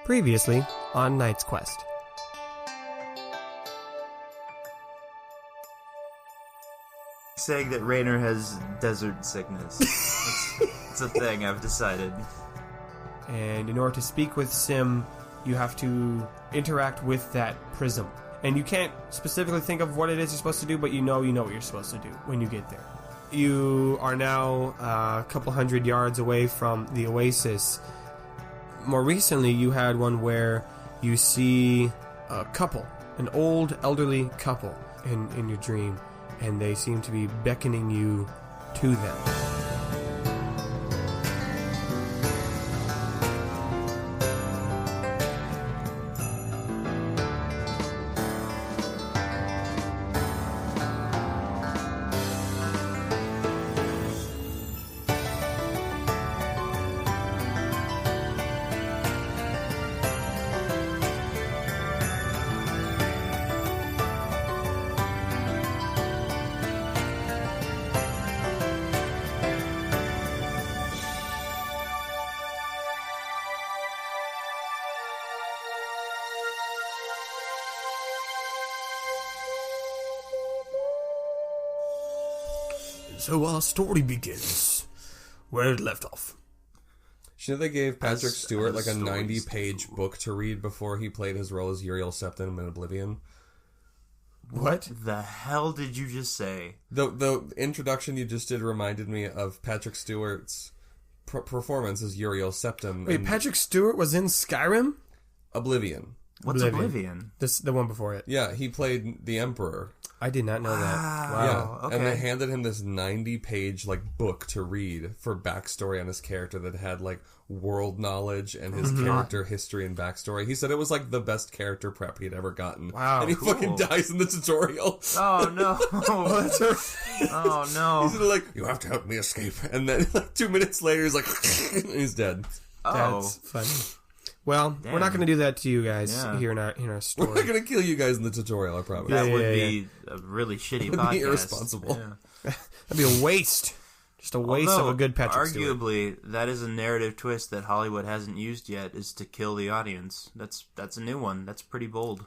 Previously on Knight's Quest. Saying that Raynor has desert sickness. It's a thing, I've decided. And in order to speak with Sim, you have to interact with that prism. And you can't specifically think of what it is you're supposed to do, but you know what you're supposed to do when you get there. You are now a couple hundred yards away from the Oasis. More recently, you had one where you see a couple, an old elderly couple in your dream, and they seem to be beckoning you to them. So our story begins where it left off. You know they gave Patrick Stewart like a 90-page book to read before he played his role as Uriel Septim in Oblivion? What the hell did you just say? The introduction you just did reminded me of Patrick Stewart's performance as Uriel Septim. Wait, Patrick Stewart was in Skyrim? Oblivion. What's Oblivion? The one before it. Yeah, he played the Emperor. I did not know that. Wow. Yeah, Okay. and they handed him this 90-page book to read for backstory on his character that had world knowledge and his character history and backstory. He said it was the best character prep he'd ever gotten. Wow, and he cool. fucking dies in the tutorial. Oh no! Oh no! He's you have to help me escape. And then 2 minutes later, he's he's dead. That's funny. Well, we're not going to do that to you guys here in our story. We're not going to kill you guys in the tutorial, I promise. That would be a really shitty podcast. That would be irresponsible. That'd be a waste. Just a waste of a good Patrick Stewart. Arguably, that is a narrative twist that Hollywood hasn't used yet, is to kill the audience. That's a new one. That's pretty bold.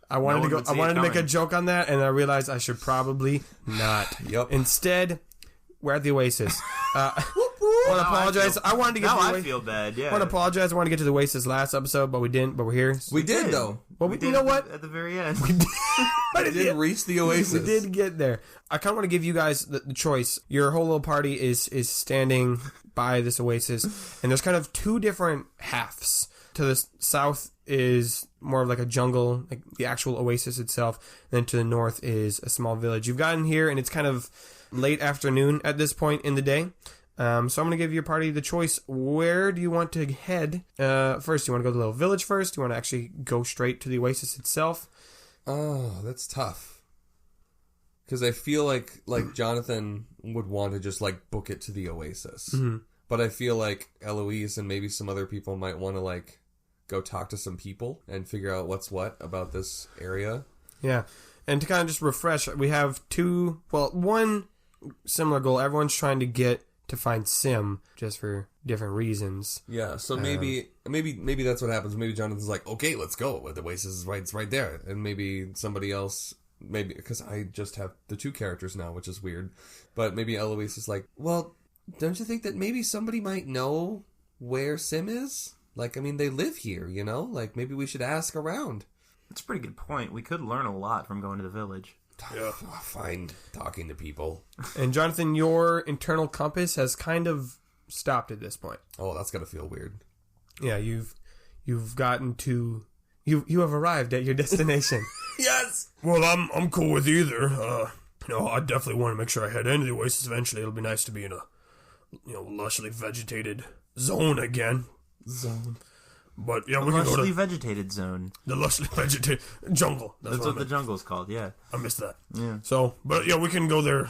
I wanted to make a joke on that, and I realized I should probably not. Yep. Instead, we're at the Oasis. I want to apologize. I wanted to get to the Oasis. I feel bad, yeah. I want to apologize. I wanted to get to the Oasis last episode, but we didn't. But we're here. We did, though. Well, we you know what? At the very end. We did reach the Oasis. We did get there. I kind of want to give you guys the choice. Your whole little party is standing by this Oasis, and there's kind of two different halves. To the south is more of a jungle, the actual Oasis itself. And then to the north is a small village. You've gotten here, and it's kind of late afternoon at this point in the day. So I'm going to give your party the choice. Where do you want to head first? Do you want to go to the little village first? Do you want to actually go straight to the Oasis itself? Oh, that's tough. Because I feel like Jonathan would want to just book it to the Oasis. Mm-hmm. But I feel like Eloise and maybe some other people might want to go talk to some people and figure out what's what about this area. Yeah. And to kind of just refresh, we have one similar goal. Everyone's trying to get to find Sim, just for different reasons. Yeah, so maybe that's what happens. Maybe Jonathan's okay, let's go. The Oasis is right there. And maybe somebody else, because I just have the two characters now, which is weird. But maybe Eloise is well, don't you think that maybe somebody might know where Sim is? They live here, maybe we should ask around. That's a pretty good point. We could learn a lot from going to the village. Yeah, fine talking to people. And Jonathan, your internal compass has kind of stopped at this point. Oh, that's gotta feel weird. Yeah, you've gotten to you have arrived at your destination. Yes. Well, I'm cool with either. I definitely want to make sure I head into the Oasis eventually. It'll be nice to be in a lushly vegetated zone again. But yeah, we can go to the lushly vegetated zone. The lushly vegetated jungle. That's what the jungle's called. Yeah, I missed that. Yeah. So, but yeah, we can go there.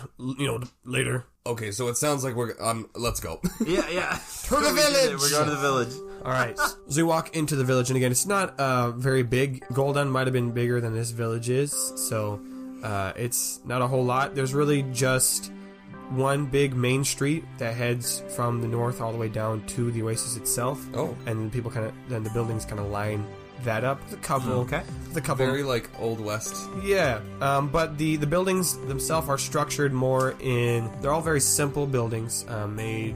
Later. Okay, so it sounds like we're let's go. Yeah. To the village. We're going to the village. All right. So we walk into the village, and again, it's not very big. Golden might have been bigger than this village is, so it's not a whole lot. There's really just one big main street that heads from the north all the way down to the Oasis itself. Oh. And people then the buildings kind of line that up with a couple. Okay. With a couple. Very like Old West. Yeah, but the buildings themselves are structured more in. They're all very simple buildings, made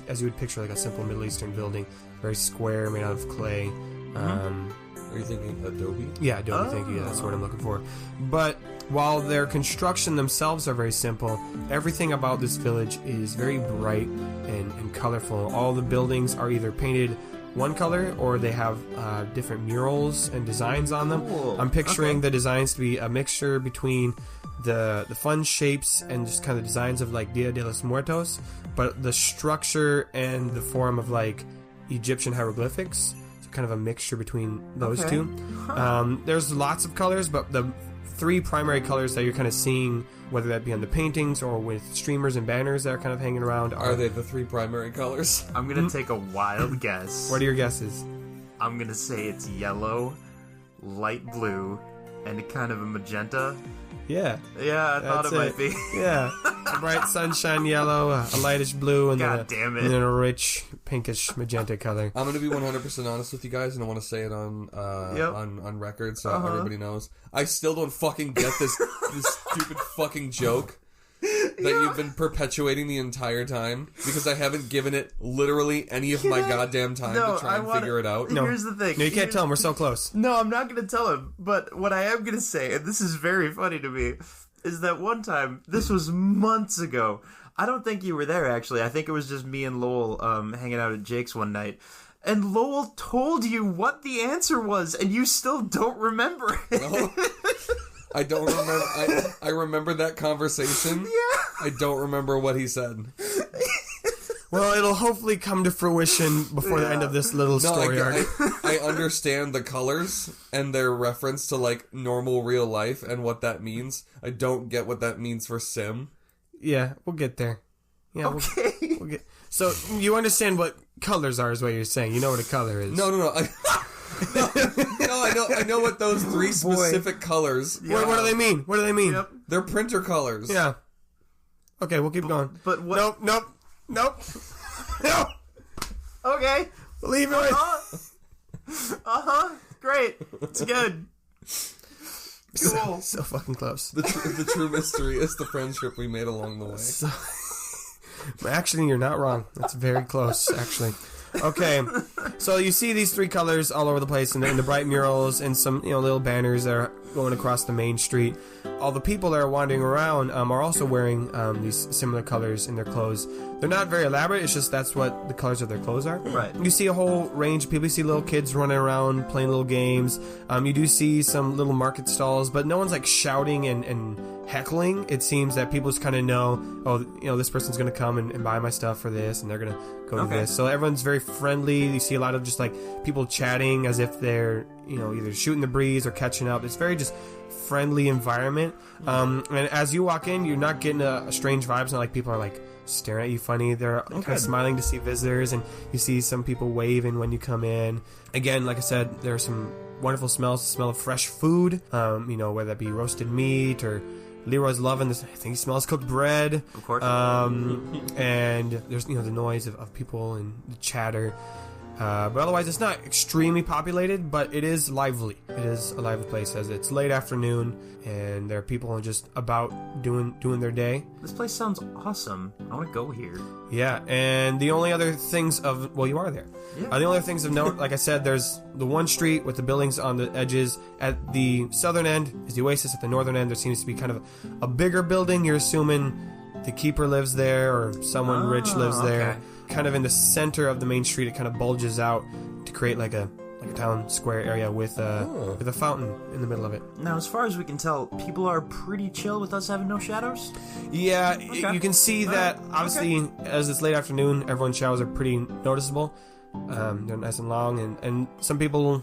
as you would picture like a simple Middle Eastern building, very square, made out of clay. Are you thinking Adobe? Yeah, Adobe. Thank you. Yeah, that's what I'm looking for. But while their construction themselves are very simple, everything about this village is very bright and colorful. All the buildings are either painted one color or they have different murals and designs on them. Cool. I'm picturing the designs to be a mixture between the fun shapes and just kind of designs of like Dia de los Muertos, but the structure and the form of like Egyptian hieroglyphics. So kind of a mixture between those two. There's lots of colors, but the three primary colors that you're kind of seeing, whether that be on the paintings or with streamers and banners that are kind of hanging around, Are they the three primary colors? I'm gonna take a wild guess. What are your guesses? I'm gonna say it's yellow, light blue, and kind of a magenta. Yeah. Yeah, I thought it might be. Yeah. A bright sunshine yellow, a lightish blue, and God damn it. and then a rich pinkish magenta color. I'm gonna be 100% honest with you guys, and I want to say it on on record so everybody knows. I still don't fucking get this stupid fucking joke that you've been perpetuating the entire time because I haven't given it literally any of my goddamn time to try and figure it out. No. Here's the thing. No, you can't tell him. We're so close. No, I'm not going to tell him. But what I am going to say, and this is very funny to me, is that one time, this was months ago. I don't think you were there, actually. I think it was just me and Lowell hanging out at Jake's one night. And Lowell told you what the answer was, and you still don't remember it. No. I don't remember. I remember that conversation. Yeah. I don't remember what he said. Well, it'll hopefully come to fruition before the end of this little story arc. I understand the colors and their reference to like normal real life and what that means. I don't get what that means for Sim. Yeah, we'll get there. Yeah, Okay. We'll get. So you understand what colors are, is what you're saying. You know what a color is. No. No, I know what those three specific colors. What do they mean? What do they mean? Yep. They're printer colors. Yeah. Okay, we'll keep going. But what? Nope. No. Okay. Leave it right. Great. It's good. Cool. So fucking close. The true mystery is the friendship we made along the way. So, actually, you're not wrong. That's very close, actually. Okay, so you see these three colors all over the place, and the bright murals and some little banners that are going across the main street. All the people that are wandering around are also wearing these similar colors in their clothes. They're not very elaborate. It's just that's what the colors of their clothes are. Right. You see a whole range of people. You see little kids running around playing little games. You do see some little market stalls, but no one's like shouting and heckling. It seems that people just kind of know, this person's going to come and buy my stuff for this, and they're going to go to this. So everyone's very friendly. You see a lot of just like people chatting as if they're, either shooting the breeze or catching up. It's very just friendly environment. And as you walk in, you're not getting a strange vibe. It's not like people are like staring at you funny. They're kind of smiling to see visitors, and you see some people waving when you come in. Again, like I said, there are some wonderful smells. The smell of fresh food, whether that be roasted meat or Leroy's loving this. I think he smells cooked bread. Of course. And there's the noise of people and the chatter. But otherwise, it's not extremely populated, but it is lively. It is a lively place as it's late afternoon, and there are people just about doing their day. This place sounds awesome. I want to go here. Yeah, and the only other things you are there. Yeah. The only other things of note, like I said, there's the one street with the buildings on the edges. At the southern end is the Oasis. At the northern end, there seems to be kind of a bigger building. You're assuming the keeper lives there or someone rich lives there. Okay. Kind of in the center of the main street, it kind of bulges out to create like a town square area with a fountain in the middle of it. Now, as far as we can tell, people are pretty chill with us having no shadows? Yeah, Okay. you can see that, obviously, as it's late afternoon, everyone's shadows are pretty noticeable. They're nice and long, and some people,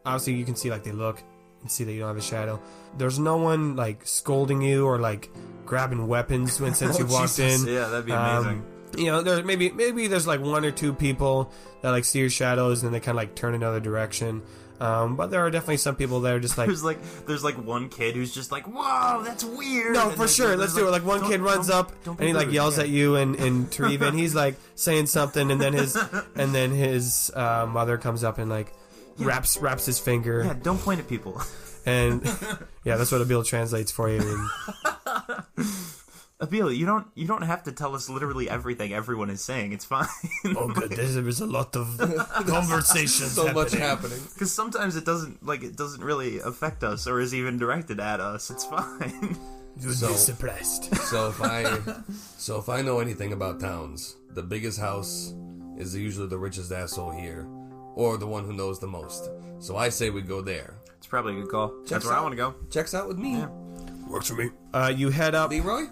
obviously, you can see, like, they look and see that you don't have a shadow. There's no one, like, scolding you or, like, grabbing weapons since you walked in. Yeah, that'd be amazing. There maybe there's like one or two people that like see your shadows and they kind of like turn another direction. But there are definitely some people that are just like... There's like one kid who's just like, whoa, that's weird. No, and for sure. Let's do it. Like one kid runs up and he like yells at you and Tariva, and he's like saying something, and then his mother comes up and like wraps his finger. Yeah, don't point at people. And yeah, that's what Abil translates for you. Abil, you don't have to tell us literally everything everyone is saying. It's fine. Oh, good. There's a lot of conversations. So much happening. Because sometimes it doesn't really affect us or is even directed at us. It's fine. You'd be suppressed. So if I know anything about towns, the biggest house is usually the richest asshole here, or the one who knows the most. So I say we go there. It's probably a good call. That's where I want to go. Checks out with me. Yeah. Works for me. You head up. Leroy?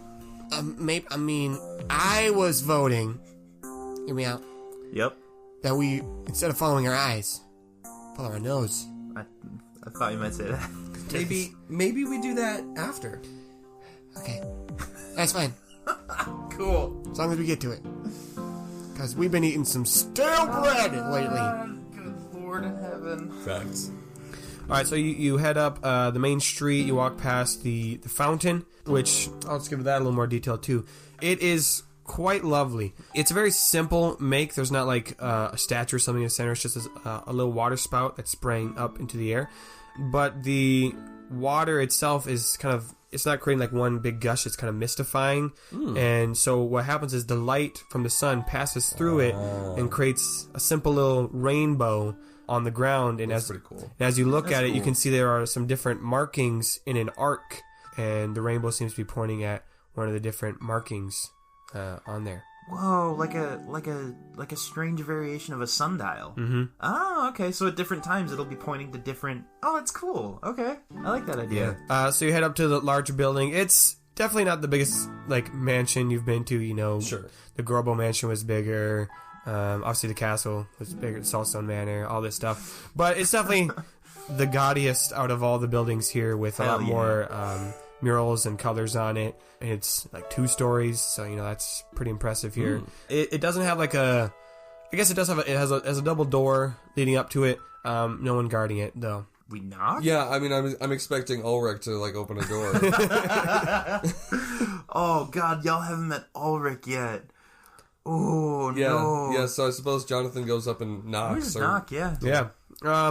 I was voting. Hear me out. Yep. That we, instead of following our eyes, follow our nose. I thought you might say that. Maybe we do that after. Okay. That's fine. Cool. As long as we get to it. Because we've been eating some stale bread lately. Good Lord in heaven. Facts. Alright, so you head up the main street, you walk past the fountain, which I'll just give that a little more detail too. It is quite lovely. It's a very simple make. There's not like a statue or something in the center. It's just a little water spout that's spraying up into the air. But the water itself is kind of, it's not creating like one big gush, it's kind of mystifying. And so what happens is the light from the sun passes through it and creates a simple little rainbow on the ground. And That's pretty cool. And as you look That's at it, cool. you can see there are some different markings in an arc, and the rainbow seems to be pointing at one of the different markings on there. Whoa, like a strange variation of a sundial. Mm-hmm. Oh, okay. So at different times it'll be pointing to different. Oh, that's cool. Okay, I like that idea. So you head up to the larger building. It's definitely not the biggest like mansion you've been to. You know, Sure. The Gorbo mansion was bigger. Obviously the castle was bigger. The Saltstone Manor, all this stuff. But it's definitely the gaudiest out of all the buildings here, with a Hell lot yeah. more murals and colors on it. And it's like 2 stories, so you know that's pretty impressive here. It doesn't have like a, I guess it does have it has a double door leading up to it. No one guarding it though. We knock? Yeah, I mean, I'm expecting Ulrich to like open a door. Oh God, y'all haven't met Ulrich yet. Oh Yeah, no. yeah. So I suppose Jonathan goes up and We knocks. just or- knock, yeah. Yeah.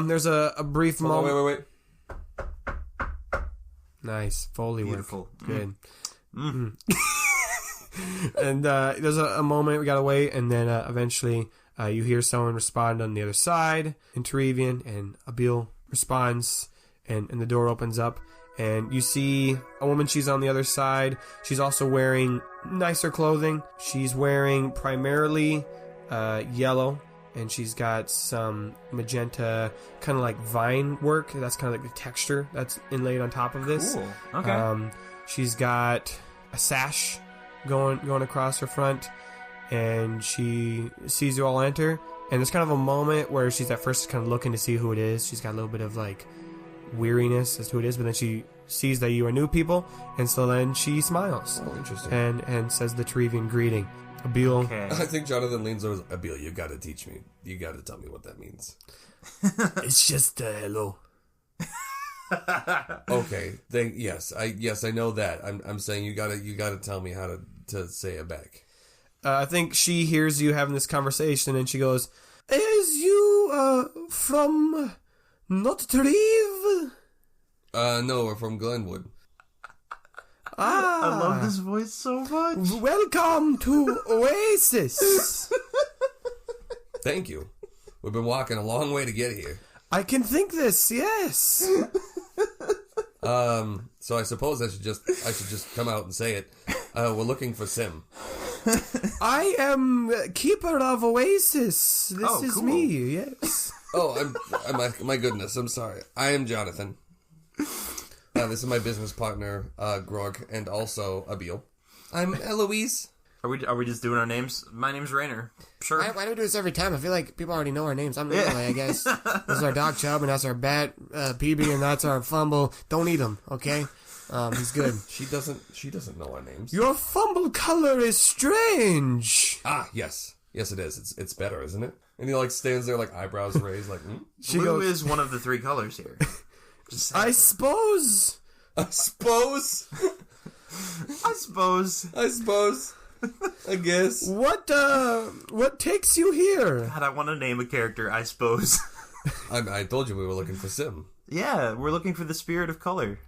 There's a brief Hold on, moment. wait. Nice Foley Beautiful. work. Good. And there's a moment we gotta wait, and then eventually you hear someone respond on the other side in Terevian, and Abil responds, and the door opens up, and you see a woman. She's on the other side. She's also wearing nicer clothing. She's wearing primarily yellow, and she's got some magenta kind of like vine work. That's kind of like the texture that's inlaid on top of this. Cool. Okay. She's got a sash going across her front, and she sees you all enter, and there's kind of a moment where she's at first kind of looking to see who it is. She's got a little bit of like weariness as to who it is, but then she sees that you are new people, and so then she smiles Oh, interesting. and says the Terevian greeting. Abil, Okay. I think Jonathan leans over. Abil, you gotta teach me. You gotta tell me what that means. it's just hello. Okay. Yes, I know that. I'm saying you gotta tell me how to say it back. I think she hears you having this conversation, and she goes, "Is you from not Treve?" No, we're from Glenwood. I love this voice so much. Welcome to Oasis. Thank you. We've been walking a long way to get here. I can think this, yes. So I suppose I should just come out and say it. We're looking for Sim. I am keeper of Oasis. This Oh, is cool. me, yes. Oh, my goodness. I'm sorry. I am Jonathan. This is my business partner, Grog, and also Abil. I'm Eloise. Are we just doing our names? My name's Rainer. Sure. Why do we do this every time? I feel like people already know our names. I'm the only, I guess. This is our dog Chubb, and that's our bat PB, and that's our Fumble. Don't eat him, okay? He's good. She doesn't know our names. Your Fumble color is strange. Ah, yes. Yes, it is. It's better, isn't it? And he like stands there like eyebrows raised like, Blue is one of the three colors here. Just I suppose. I suppose. I guess. What takes you here? God, I want to name a character, I suppose. I told you we were looking for Sim. Yeah, we're looking for the spirit of color.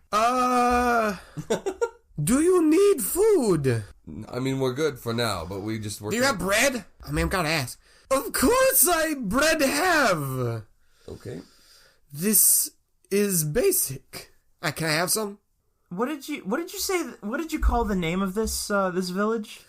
Do you need food? I mean, we're good for now, but we're Do you have bread? I mean, I'm gotta ask. Of course I bread have. Okay. This is basic. Can I have some? What did you say? What did you call the name of this village?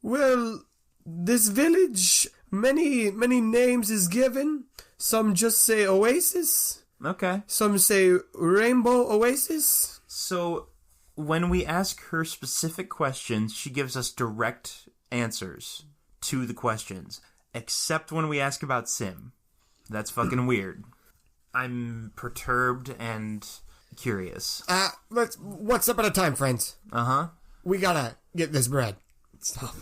Well, this village, many names is given. Some just say Oasis. Okay. Some say Rainbow Oasis. So, when we ask her specific questions, she gives us direct answers to the questions. Except when we ask about Sim. That's fucking weird. I'm perturbed and curious. Let's one step at a time, friends. Uh-huh. We gotta get this bread. Stop.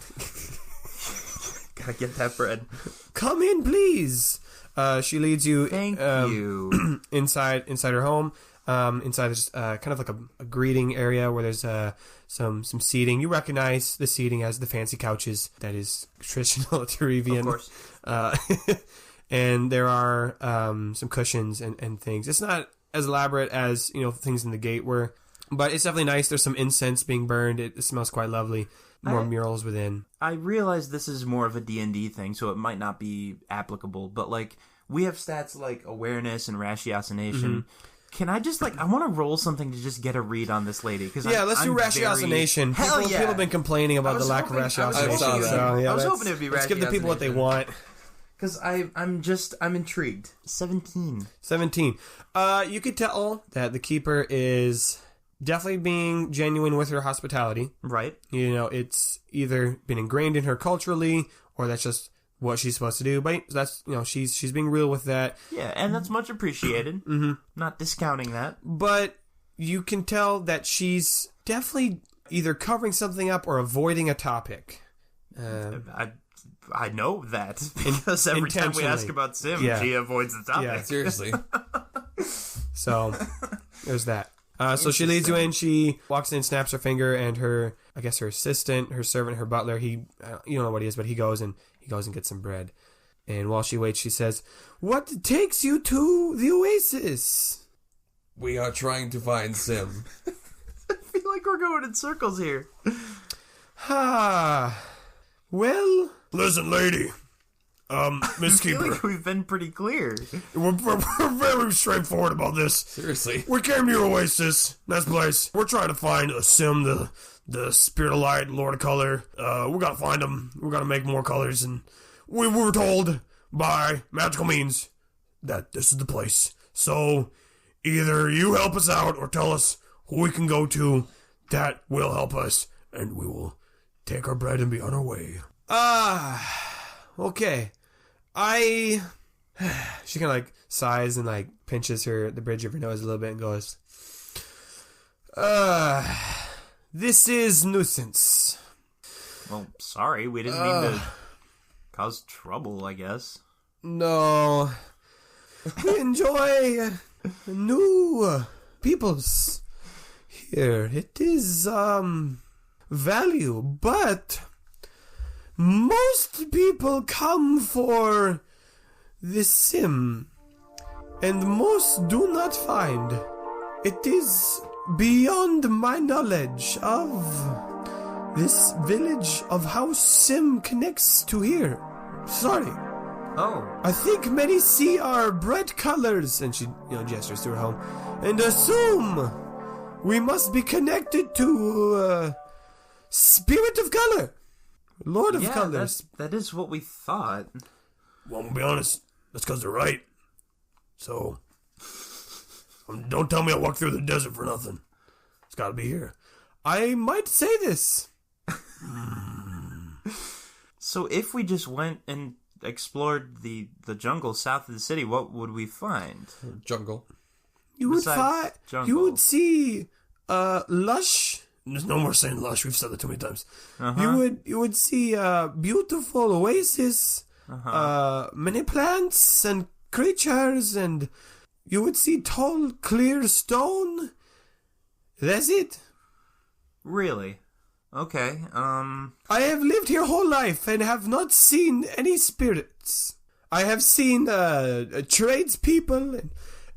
Gotta get that bread. Come in, please. She leads you. Thank you. inside her home. Inside there's kind of like a greeting area where there's some seating. You recognize the seating as the fancy couches that is traditional Terevian. Of course. And there are some cushions and things. It's not as elaborate as things in the gate were, but it's definitely nice. There's some incense being burned. It smells quite lovely. More murals within. I realize this is more of a D&D thing, so it might not be applicable, but like we have stats like awareness and ratiocination. Mm-hmm. Can I just I want to roll something to just get a read on this lady? Let's do ratiocination. Hell yeah. People have been complaining about the lack of ratiocination. I was hoping it would be ratiocination. Let's give the people what they want. Because I'm intrigued. 17. 17. You could tell that the keeper is definitely being genuine with her hospitality. Right. It's either been ingrained in her culturally, or that's just what she's supposed to do. But that's she's being real with that. Yeah, and that's much appreciated. Mm-hmm. Not discounting that. But you can tell that she's definitely either covering something up or avoiding a topic. I know that because every time we ask about Sim, she avoids the topic. Yeah, seriously. So there's that. So she leads you in. She walks in, snaps her finger, and her assistant, her servant, her butler. You don't know what he is, but he goes and gets some bread. And while she waits, she says, "What takes you to the Oasis?" We are trying to find Sim. I feel like we're going in circles here. Well, listen, lady. Miss Keeper. I feel like we've been pretty clear. We're very straightforward about this. Seriously. We came to your Oasis. Nice place. We're trying to find a Sim, the Spirit of Light, Lord of Color. We gotta find him. We gotta make more colors. And we were told by magical means that this is the place. So either you help us out or tell us who we can go to. That will help us. And we will take our bread and be on our way. Okay. She kind of sighs and pinches the bridge of her nose a little bit and goes, this is nuisance. Well, sorry, we didn't mean to cause trouble, I guess. No. We enjoy new peoples here. It is, value, but most people come for the Sim, and most do not find. It is beyond my knowledge of this village of how Sim connects to here. Sorry. Oh. I think many see our bright colors, and she gestures to her home, and assume we must be connected to Spirit of Color. Lord of Colors. That is what we thought. Well, I'm gonna be honest. That's because they're right. So, don't tell me I walked through the desert for nothing. It's gotta be here. I might say this. So if we just went and explored the jungle south of the city, what would we find? Jungle. You would see lush. There's no more saying lush. We've said that too many times. Uh-huh. You would see beautiful oasis many plants and creatures, and you would see tall, clear stone. That's it. Really? Okay. I have lived here whole life and have not seen any spirits. I have seen tradespeople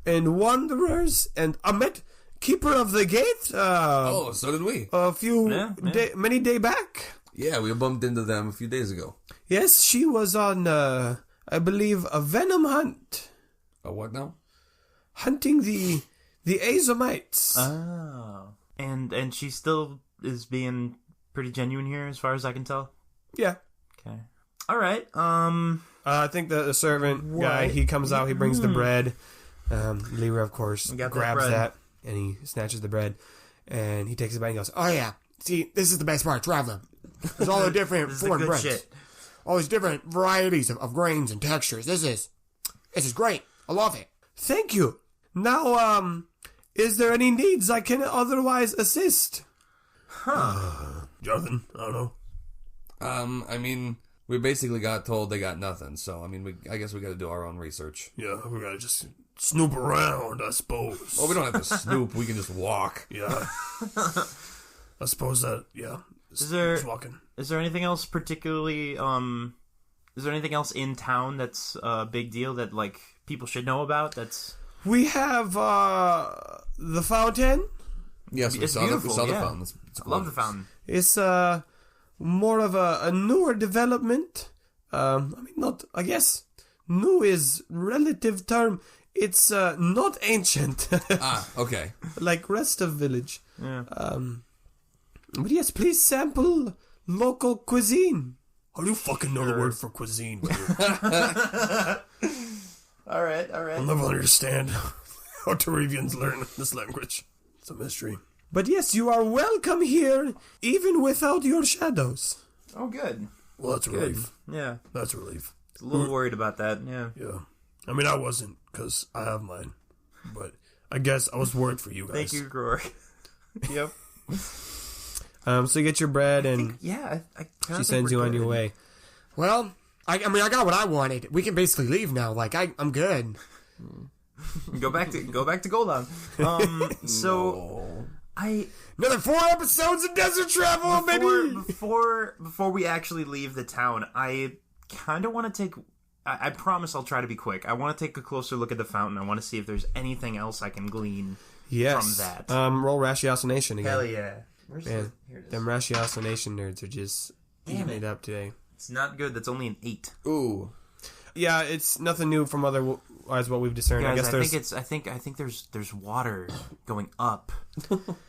and wanderers, and I met Keeper of the Gate. So did we. Many day back. Yeah, we bumped into them a few days ago. Yes, she was on, I believe, a venom hunt. A what now? Hunting the Azomites. Oh. And she still is being pretty genuine here, as far as I can tell. Yeah. Okay. All right. I think the servant guy, he comes out, he brings the bread. Lyra, of course, grabs that, and he snatches the bread, and he takes it back and goes, "Oh yeah, see, this is the best part, traveling. There's all the different foreign breads. Shit. All these different varieties of grains and textures. This is great. I love it. Thank you. Now, is there any needs I can otherwise assist?" Jonathan, I don't know. I mean, we basically got told they got nothing, so, I mean, I guess we gotta do our own research. Yeah, we gotta just snoop around, I suppose. Well, we don't have to snoop, we can just walk. Yeah. I suppose that, yeah. Is there just walking. Is there anything else particularly, is there anything else in town that's a big deal that, like, people should know about? We have, the fountain. Yes, we saw the fountain. It's I love the fountain. It's, more of a newer development. I mean, I guess, new is relative term. It's, not ancient. Okay. Like rest of village. Yeah. But yes, please sample local cuisine. How do you fucking know the word for cuisine, dude? All right. I'll never understand how Terevians learn this language. It's a mystery. But yes, you are welcome here, even without your shadows. Oh, good. Well, that's a relief. Yeah. That's a relief. A little worried about that, yeah. Yeah. I mean, I wasn't, because I have mine. But I guess I was worried for you guys. Thank you, Gror. Yep. So you get your bread, and I she sends you on your way. Well, I got what I wanted. We can basically leave now. Like, I'm good. Go back to Golan. Another 4 episodes of desert travel, baby. Before we actually leave the town, I kind of want to take. I promise I'll try to be quick. I want to take a closer look at the fountain. I want to see if there's anything else I can glean from that. Roll ratiocination again. Hell yeah. Man, them ratiocination nerds are just eating it up today. It's not good. That's only an 8. Ooh. Yeah, it's nothing new from otherwise what we've discerned. Guys, I think there's water going up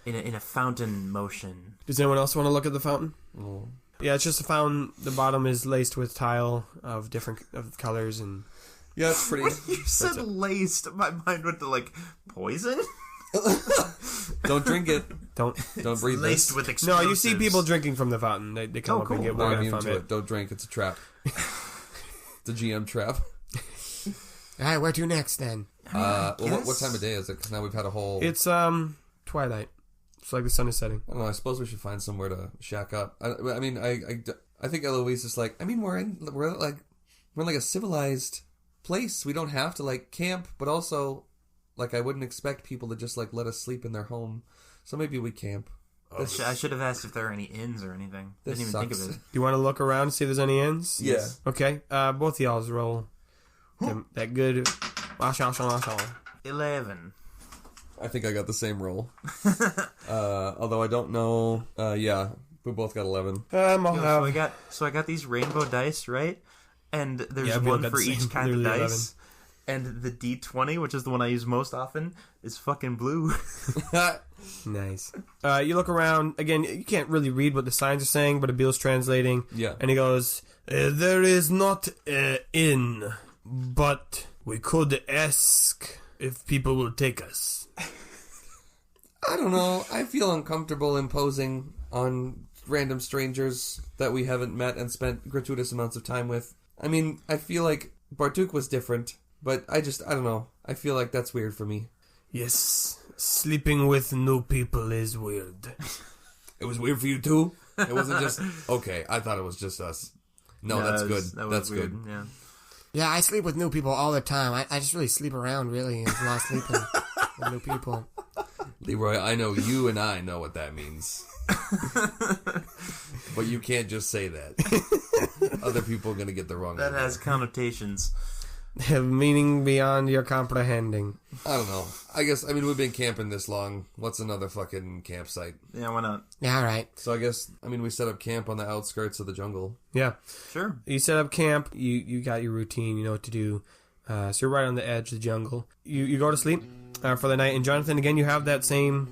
in a fountain motion. Does anyone else want to look at the fountain? Oh. Yeah, it's just a fountain. The bottom is laced with tile of different colors, and yeah, it's pretty. When you said laced, my mind went to like poison. Don't drink it. Don't breathe laced this. with explosives. No, you see people drinking from the fountain. They come up and get water from it. Don't drink. It's a trap. It's a GM trap. All right, where to next then? What time of day is it? Because now we've had a whole. It's twilight. It's like the sun is setting. I don't know. I suppose we should find somewhere to shack up. I mean, I think Eloise is like. I mean, we're in like a civilized place. We don't have to like camp, but also like I wouldn't expect people to just like let us sleep in their home. So maybe we camp. I should have asked if there are any inns or anything. Didn't even think of it. Do you want to look around and see if there's any inns? Yeah. Okay. Both of y'all's roll. That good. 11. I think I got the same roll. Although I don't know. Yeah, we both got 11. So I got these rainbow dice, right? And there's one for each kind of dice. 11. And the D20, which is the one I use most often, is fucking blue. Nice. You look around. Again, you can't really read what the signs are saying, but Abil's translating. Yeah. And he goes, there is not an inn, but we could ask if people will take us. I don't know. I feel uncomfortable imposing on random strangers that we haven't met and spent gratuitous amounts of time with. I mean, I feel like Bartuk was different, but I don't know. I feel like that's weird for me. Yes, sleeping with new people is weird. It was weird for you too? It wasn't just... Okay, I thought it was just us. No, that's good. That was That's weird. good. Yeah. Yeah, I sleep with new people all the time. I just really sleep around, really. There's a lot of sleeping with new people. Leroy, I know you and I know what that means. But you can't just say that. Other people are going to get the wrong That idea. has connotations. Have meaning beyond your comprehending. I don't know. I guess, we've been camping this long. What's another fucking campsite? Yeah, why not? Yeah, all right. So I guess, we set up camp on the outskirts of the jungle. Yeah. Sure. You set up camp. You got your routine. You know what to do. So you're right on the edge of the jungle. You go to sleep for the night. And Jonathan, again, you have that same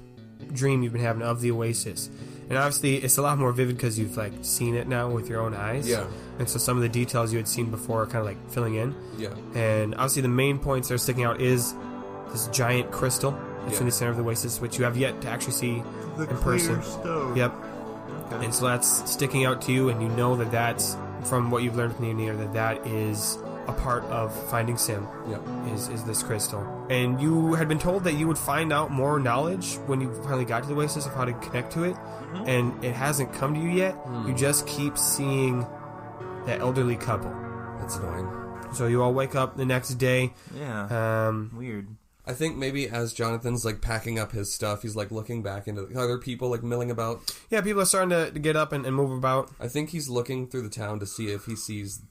dream you've been having of the Oasis. And obviously, it's a lot more vivid because you've seen it now with your own eyes. Yeah. And so some of the details you had seen before are kind of filling in. Yeah. And obviously, the main points that are sticking out is this giant crystal that's in the center of the Oasis, which you have yet to actually see The in person. clear stone. Yep. Okay. And so that's sticking out to you, and you know that that's, from what you've learned from the Aeneid, that is a part of finding Sim. Yep. Is this crystal. And you had been told that you would find out more knowledge when you finally got to the Oasis of how to connect to it, and it hasn't come to you yet. You just keep seeing that elderly couple. That's annoying. So you all wake up the next day. Yeah. Weird. I think maybe as Jonathan's packing up his stuff, he's looking back into other people milling about. Yeah, people are starting to get up and move about. I think he's looking through the town to see if he sees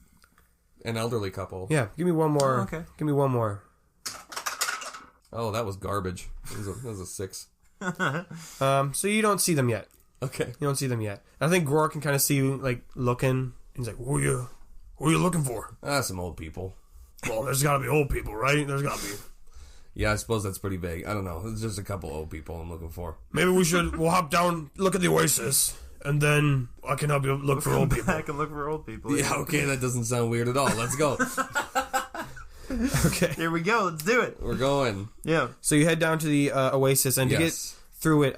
an elderly couple. Yeah, give me one more. Oh, okay. Give me one more. Oh, that was garbage. That was a 6. So you don't see them yet. Okay. You don't see them yet. I think Gror can kind of see you looking. And he's like, Who are you looking for? Some old people. Well, there's got to be old people, right? There's got to be. Yeah, I suppose that's pretty vague. I don't know. It's just a couple old people I'm looking for. Maybe we'll hop down, look at the Oasis, and then I can help you look for old people. I can look for old people. Yeah, okay, that doesn't sound weird at all. Let's go. Okay. Here we go. Let's do it. We're going. Yeah. So you head down to the Oasis, and to get Yes. through it,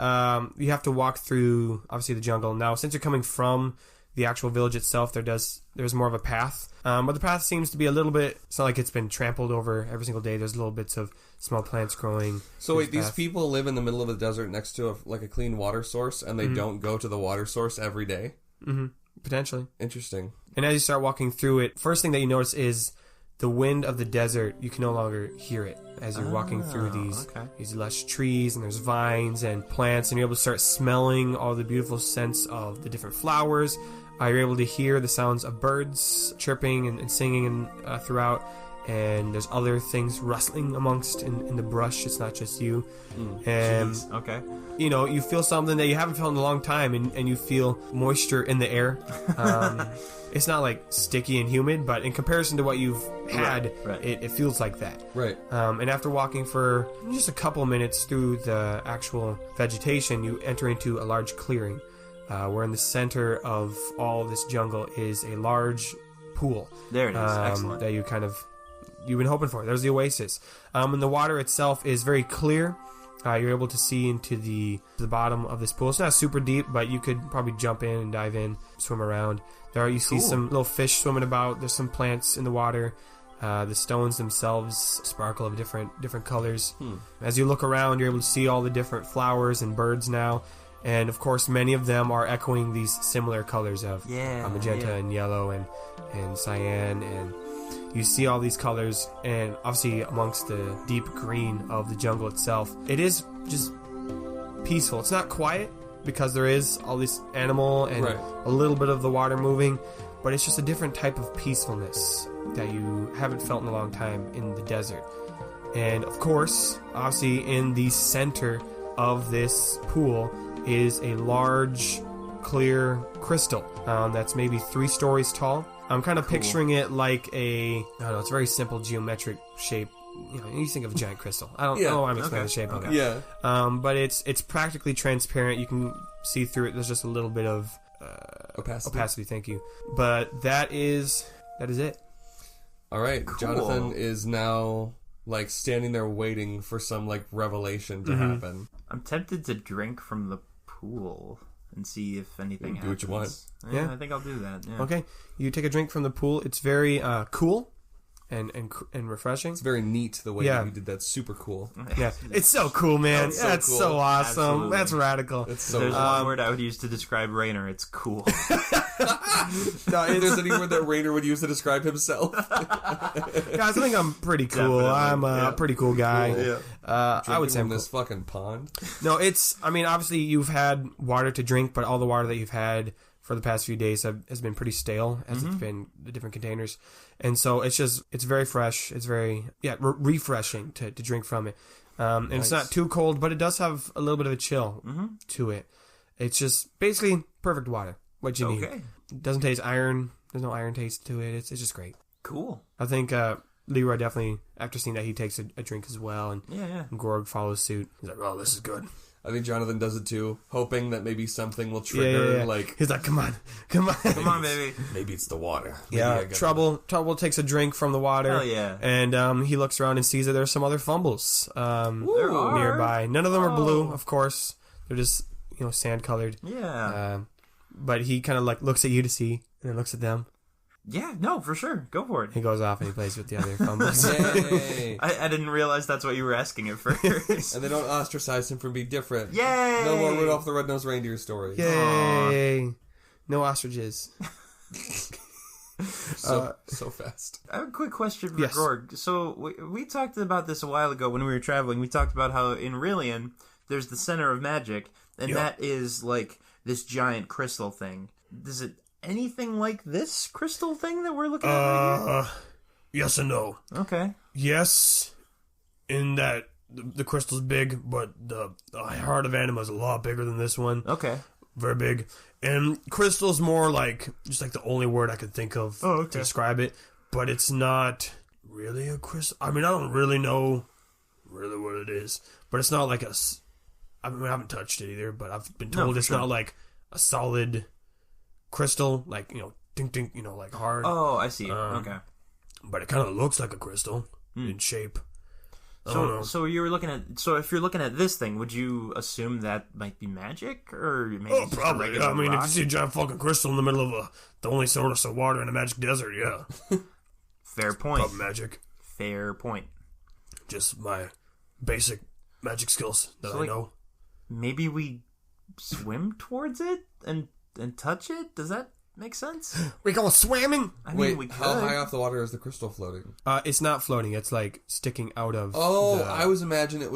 you have to walk through, obviously, the jungle. Now, since you're coming from the actual village itself, there's more of a path. But the path seems to be a little bit, it's not like it's been trampled over every single day. There's little bits of small plants growing. So wait, these path. people live in the middle of the desert next to a clean water source, and they don't go to the water source every day? Mm-hmm. Potentially. Interesting. And as you start walking through it, first thing that you notice is the wind of the desert. You can no longer hear it as you're walking through these lush trees, and there's vines and plants, and you're able to start smelling all the beautiful scents of the different flowers. You're able to hear the sounds of birds chirping and singing throughout, and there's other things rustling amongst in the brush. It's not just you. And Jeez. Okay. you feel something that you haven't felt in a long time, and you feel moisture in the air. It's not sticky and humid, but in comparison to what you've had, Right. It feels like that. Right. And after walking for just a couple minutes through the actual vegetation, you enter into a large clearing, where in the center of all this jungle is a large pool. There it is. Excellent. That you've been hoping for. There's the Oasis. And the water itself is very clear. You're able to see into the bottom of this pool. It's not super deep, but you could probably jump in and dive in, swim around. You see some little fish swimming about. There's some plants in the water. The stones themselves sparkle of different colors. As you look around, you're able to see all the different flowers and birds now. And of course, many of them are echoing these similar colors of magenta and yellow and cyan. And you see all these colors, and obviously amongst the deep green of the jungle itself, it is just peaceful. It's not quiet because there is all this animal and a little bit of the water moving, but it's just a different type of peacefulness that you haven't felt in a long time in the desert. And of course, obviously in the center of this pool is a large clear crystal that's maybe 3 stories tall. I'm kind of picturing it like I don't know, it's a very simple geometric shape. You think of a giant crystal. I don't know why I'm explaining the shape of it. Yeah. But it's practically transparent. You can see through it. There's just a little bit of opacity. Thank you. But that is it. All right. Cool. Jonathan is now standing there waiting for some revelation to happen. I'm tempted to drink from the pool and see if anything happens. Do what you want. Yeah, I think I'll do that. Yeah. Okay. You take a drink from the pool. It's very cool. and refreshing. It's very neat the way that he did that. Super cool. Yeah, it's so cool, man. That's so That's cool. so awesome. Absolutely. That's radical. It's so There's cool. one word I would use to describe Rainer. It's cool. No, If there's any word that Rainer would use to describe himself. guys, I think I'm pretty cool. Definitely, I'm a pretty cool guy. Cool. Yeah. I would say I'm in cool. this fucking pond. No, I mean, obviously you've had water to drink, but all the water that you've had for the past few days has been pretty stale, as it's been the different containers. And so it's very fresh. It's very, refreshing to drink from it. And it's not too cold, but it does have a little bit of a chill to it. It's just basically perfect water, what you need. It doesn't taste iron. There's no iron taste to it. It's just great. Cool. I think Leroy definitely, after seeing that, he takes a drink as well, and Gorg follows suit. He's like, "Oh, this is good." I think Jonathan does it too, hoping that maybe something will trigger. Yeah. Like, He's like, "Come on, Come on, baby. maybe it's the water. Maybe yeah." I got Trouble takes a drink from the water. Hell yeah. And he looks around and sees that there's some other fumbles There are. nearby. None of them are blue, of course. They're just sand colored. Yeah. But he kind of like looks at you to see, and then looks at them. Yeah, no, for sure. Go for it. He goes off and he plays with the other fumbles. Yay. I didn't realize that's what you were asking at first. And they don't ostracize him from being different. Yay! No more Rudolph the Red-Nosed Reindeer story. Yay! No ostriches. So fast. I have a quick question for Yes. Gorg. So we talked about this a while ago when we were traveling. We talked about how in Rillian there's the center of magic, and that is like this giant crystal thing. Is it anything like this crystal thing that we're looking at right Yes and no. here? Okay. Yes, in that the crystal's big, but the heart of anima is a lot bigger than this one. Okay. Very big. And crystal's more like just like the only word I could think of to describe it. But it's not really a crystal. I mean, I don't really know really what it is. But it's not like I haven't touched it either, but I've been told it's not like a solid crystal, like, ding, ding, like hard. Oh, I see. Okay. But it kind of looks like a crystal in shape. I don't know. So if you're looking at this thing, would you assume that might be magic, or maybe it's just a Probably. regular I mean, rock? if you see a giant fucking crystal in the middle of the only source of water in a magic desert, yeah. Fair point. Probably magic. Fair point. Just my basic magic skills that So, I like, know. Maybe we swim towards it and touch it? Does that make sense? We go swimming? I mean, Wait, we could. how high off the water is the crystal floating? It's not floating. It's like sticking out of. Oh, the... I was imagining it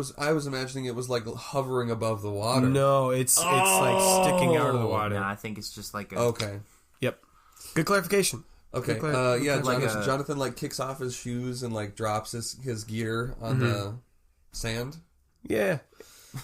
was like hovering above the water. No, it's like sticking out of the water. Nah, I think it's just like a... Okay. Yep. Good clarification. Okay. Good Yeah, like Jonathan like kicks off his shoes and like drops his gear on the sand. Yeah.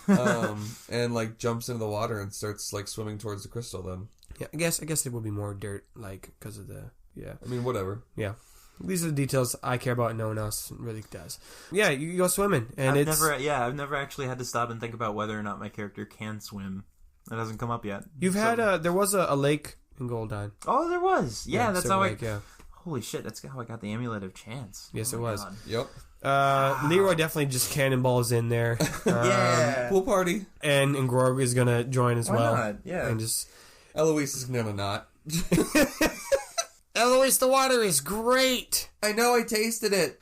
And like jumps into the water and starts like swimming towards the crystal then. Yeah. I guess it would be more dirt, like because of the. Yeah. I mean, whatever. Yeah. These are the details I care about and no one else really does. Yeah, you go swimming, and I've never actually had to stop and think about whether or not my character can swim. That hasn't come up yet. You've had there was a lake in Goldine. Oh, there was. Yeah, that's how lake, yeah. Holy shit, that's how I got the Amulet of Chance. Yes, Oh it my was. God. Yep. Leroy definitely just cannonballs in there. Yeah. Pool party. And Grog is gonna join as Why well. not? Yeah. And just Eloise is gonna not. Eloise, the water is great. I know, I tasted it.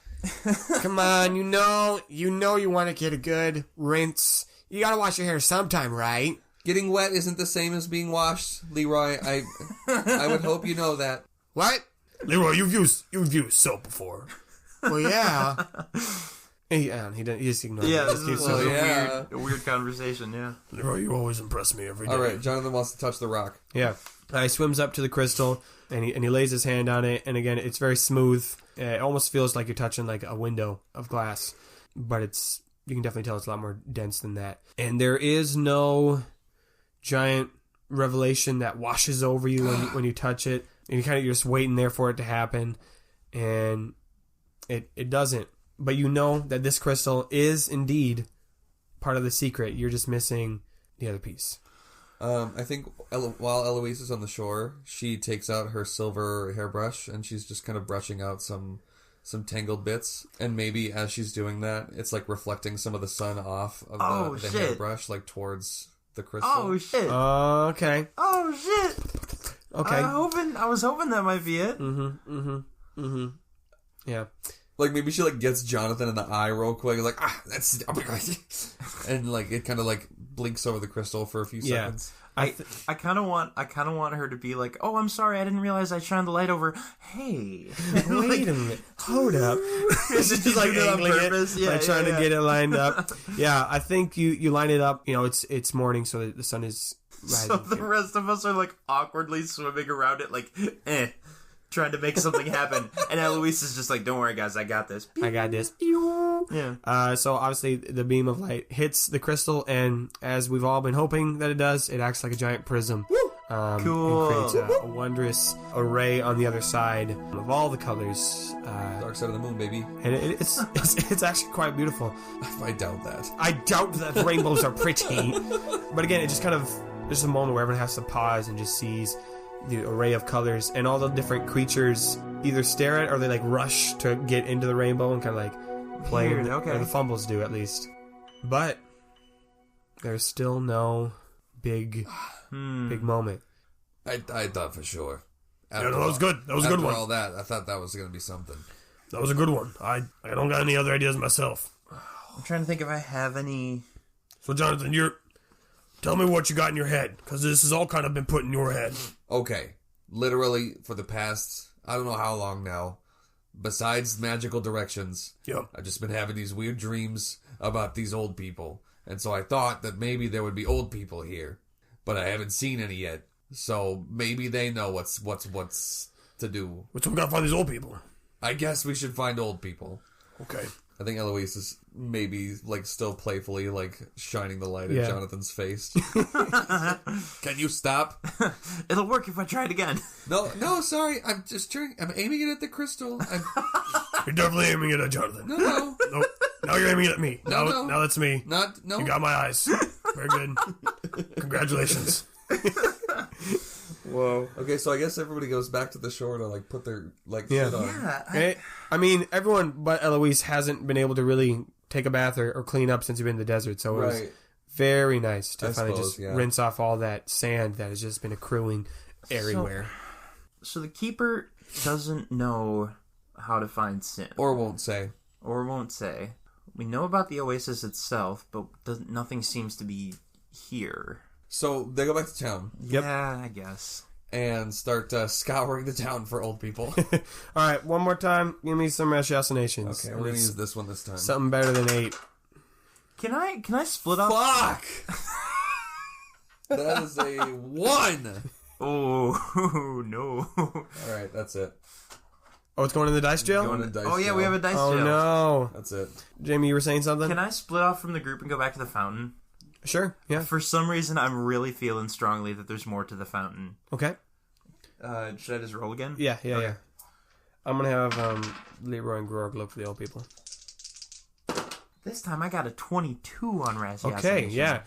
Come on, you know you want to get a good rinse. You gotta wash your hair sometime, right? Getting wet isn't the same as being washed, Leroy. I would hope you know that. What? Leroy, you've used soap before. Well, yeah. He just ignores Yeah, it. this is Well, a yeah. weird conversation, yeah. Leroy, you always impress me every day. All right, Jonathan wants to touch the rock. Yeah. He swims up to the crystal, and he lays his hand on it, and again, it's very smooth. It almost feels like you're touching like a window of glass, but you can definitely tell it's a lot more dense than that. And there is no giant revelation that washes over you when you touch it, and you're just waiting there for it to happen, and it doesn't. But you know that this crystal is indeed part of the secret. You're just missing the other piece. I think while Eloise is on the shore, she takes out her silver hairbrush and she's just kind of brushing out some tangled bits. And maybe as she's doing that, it's like reflecting some of the sun off of the hairbrush, like towards the crystal. Oh shit. Okay. Oh shit. Okay. I was hoping that might be it. Yeah. Like, maybe she, like, gets Jonathan in the eye real quick, like, that's... and, like, it kind of, like, blinks over the crystal for a few seconds. I kind of want her to be like, oh, I'm sorry, I didn't realize I shined the light over. Hey, wait a minute, hold up. She's just like angling it, yeah, trying to get it lined up. Yeah, I think you line it up. You know, it's morning, so the sun is rising. So the rest of us are like awkwardly swimming around it, like, trying to make something happen. And Eloise is just like, don't worry, guys, I got this. I got this. Yeah. So obviously the beam of light hits the crystal, and as we've all been hoping that it does, it acts like a giant prism. Cool. And creates a wondrous array on the other side of all the colors. Dark side of the moon, baby. And it's actually quite beautiful. I doubt that. I doubt that rainbows are pretty. But again, it just kind of, there's a moment where everyone has to pause and just sees the array of colors, and all the different creatures either stare at or they like rush to get into the rainbow and kind of like play. Weird, okay. Or the fumbles do, at least. But there's still no big moment. I thought for sure. Yeah, no, that was good. That was a good one. After all that, I thought that was going to be something. That was a good one. I don't got any other ideas myself. I'm trying to think if I have any. So, Jonathan, tell me what you got in your head, because this has all kind of been put in your head. Okay. Literally, for the past, I don't know how long now, besides magical directions, I've just been having these weird dreams about these old people. And so I thought that maybe there would be old people here, but I haven't seen any yet. So maybe they know what's to do. So we gotta find these old people. I guess we should find old people. Okay. I think Eloise is maybe, like, still playfully, like, shining the light at Jonathan's face. Can you stop? It'll work if I try it again. No, sorry. I'm aiming it at the crystal. You're definitely aiming it at Jonathan. No. Nope. Now you're aiming it at me. No. Now that's me. No. You got my eyes. Very good. Congratulations. Whoa. Okay, so I guess everybody goes back to the shore to, like, put their, like, shit on. Yeah. I mean, everyone but Eloise hasn't been able to really take a bath or clean up since you've been in the desert, so it was very nice to finally just rinse off all that sand that has just been accruing everywhere. So the Keeper doesn't know how to find Sin. Or won't say. We know about the Oasis itself, but nothing seems to be here. So they go back to town. Yep. Yeah, I guess. And start scouring the town for old people. All right, one more time. Give me some ratiocinations. Okay, we're going to use this one this time. Something better than 8. Can I split up? Fuck! That is a 1! Oh, no. Alright, that's it. Oh, it's going in the dice jail? Going in the dice Oh, yeah, jail. we have a dice Oh, jail. no. That's it. Jamie, you were saying something? Can I split off from the group and go back to the fountain? Sure, yeah. For some reason, I'm really feeling strongly that there's more to the fountain. Okay. Should I just roll again? Yeah. Okay. I'm going to have Leroy and Grog look for the old people. This time I got a 22 on ratiocination. Okay, yeah.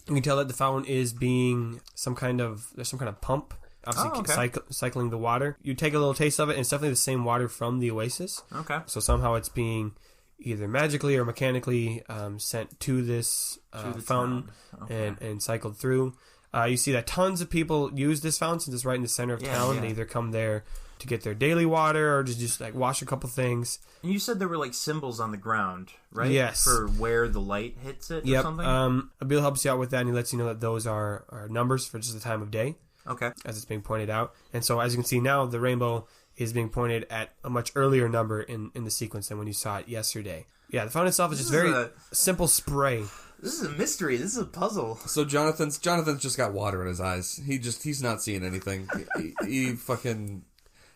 You can tell that the fountain is being there's some kind of pump. Obviously, cycling the water. You take a little taste of it, and it's definitely the same water from the Oasis. Okay. So somehow it's being either magically or mechanically sent to this fountain and cycled through. You see that tons of people use this fountain since it's right in the center of town. Yeah. They either come there to get their daily water or to just like wash a couple things. And you said there were like symbols on the ground, right? Yes. For where the light hits it or something? Abil helps you out with that, and he lets you know that those are numbers for just the time of day. Okay. As it's being pointed out. And so as you can see now, the rainbow is being pointed at a much earlier number in the sequence than when you saw it yesterday. Yeah, the fountain itself is just very simple spray. This is a mystery. This is a puzzle. So Jonathan's just got water in his eyes. He's not seeing anything.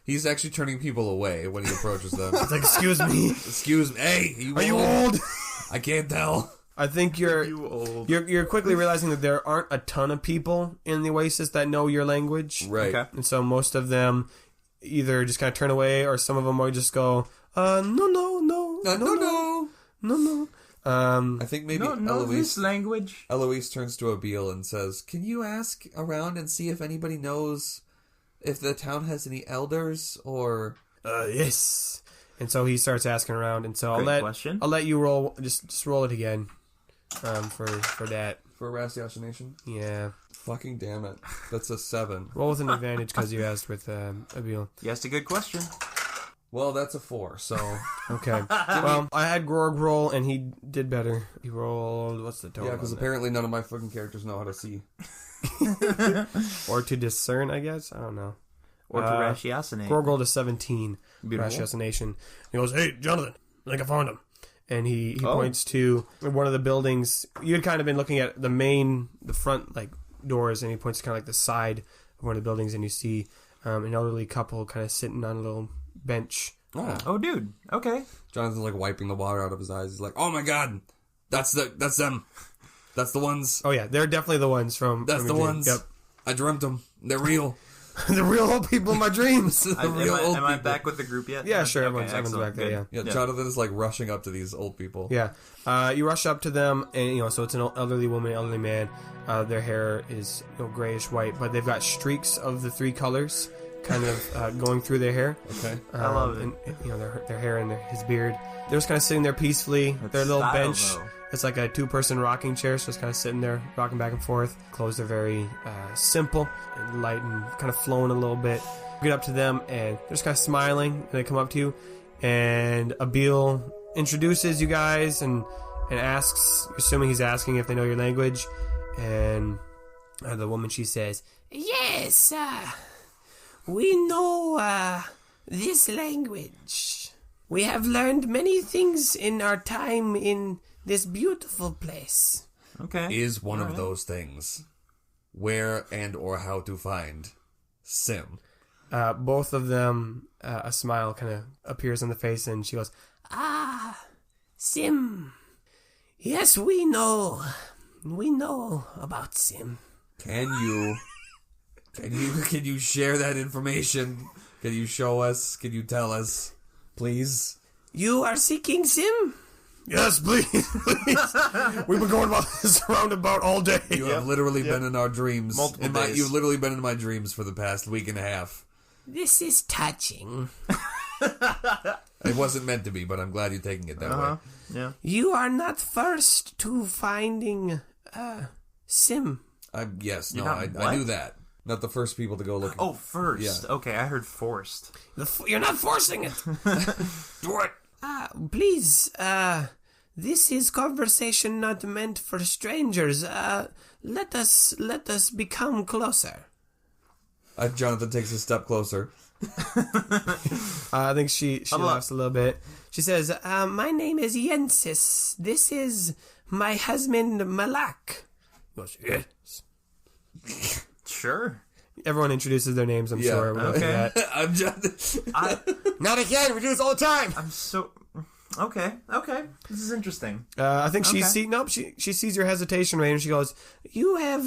He's actually turning people away when he approaches them. It's like, excuse me. Excuse me. Hey, are you old? I can't tell. I think you're quickly realizing that there aren't a ton of people in the Oasis that know your language. Right. Okay. And so most of them either just kind of turn away, or some of them might just go, no. I think maybe this language. Eloise turns to Abil and says, "Can you ask around and see if anybody knows if the town has any elders or?" Yes. And so he starts asking around, and so question. I'll let you roll. Just roll it again. For that. For ratiocination? Yeah. Fucking damn it. That's a 7. Roll with an advantage because you asked with Abil. You asked a good question. Well, that's a 4, so... Okay. Well, I had Grog roll, and he did better. He rolled... What's the total? Yeah, because apparently none of my fucking characters know how to see. Or to discern, I guess? I don't know. Or to ratiocinate. Grog rolled a 17. Beautiful. Ratiocination. He goes, hey, Jonathan, I think I found him. And he points to one of the buildings. You had kind of been looking at the front, like, doors, and he points to kind of like the side of one of the buildings, and you see an elderly couple kind of sitting on a little bench. Oh, dude. Okay. Jonathan's like wiping the water out of his eyes. He's like, "Oh my god, that's them. That's the ones. Oh yeah, they're definitely the ones from. That's the ones. Yep, I dreamt them. They're real. the real old people in my dreams. Am I back with the group yet? Yeah, sure. Okay, Everyone's back there. Yeah. Yeah, Jonathan is like rushing up to these old people. Yeah. You rush up to them, and so it's an elderly woman, elderly man. Their hair is grayish white, but they've got streaks of the 3 colors kind of going through their hair. Okay. I love it. And their hair and his beard. They're just kind of sitting there peacefully. Their little style, bench. though. It's like a 2-person rocking chair, so it's kind of sitting there, rocking back and forth. Clothes are very simple and light and kind of flowing a little bit. You get up to them, and they're just kind of smiling, and they come up to you, and Abil introduces you guys and asks, assuming he's asking if they know your language, and the woman, she says, yes, we know this language. We have learned many things in our time in this beautiful place. Okay. Is one of those things where and or how to find Sim? Both of them, a smile kind of appears on the face, and she goes, Sim. Yes, we know. We know about Sim. Can you share that information? Can you show us? Can you tell us? Please? You are seeking Sim? Yes, please. We've been going about this roundabout all day. You have literally been in our dreams. Multiple days. You've literally been in my dreams for the past week and a half. This is touching. It wasn't meant to be, but I'm glad you're taking it that way. Yeah. You are not first to finding Sim. I knew what? that. Not the first people to go looking. Oh, first. Yeah. Okay, I heard forced. You're not forcing it. Do it. Please, this is conversation not meant for strangers. Let us become closer. Jonathan takes a step closer. I think she laughs a little bit. She says, my name is Yensis. This is my husband, Malak. He goes, yes. Sure. Everyone introduces their names, I'm sure. Okay. I'm just... Not again. We do this all the time. I'm so... Okay. This is interesting. I think she sees your hesitation, Ray, and she goes, you have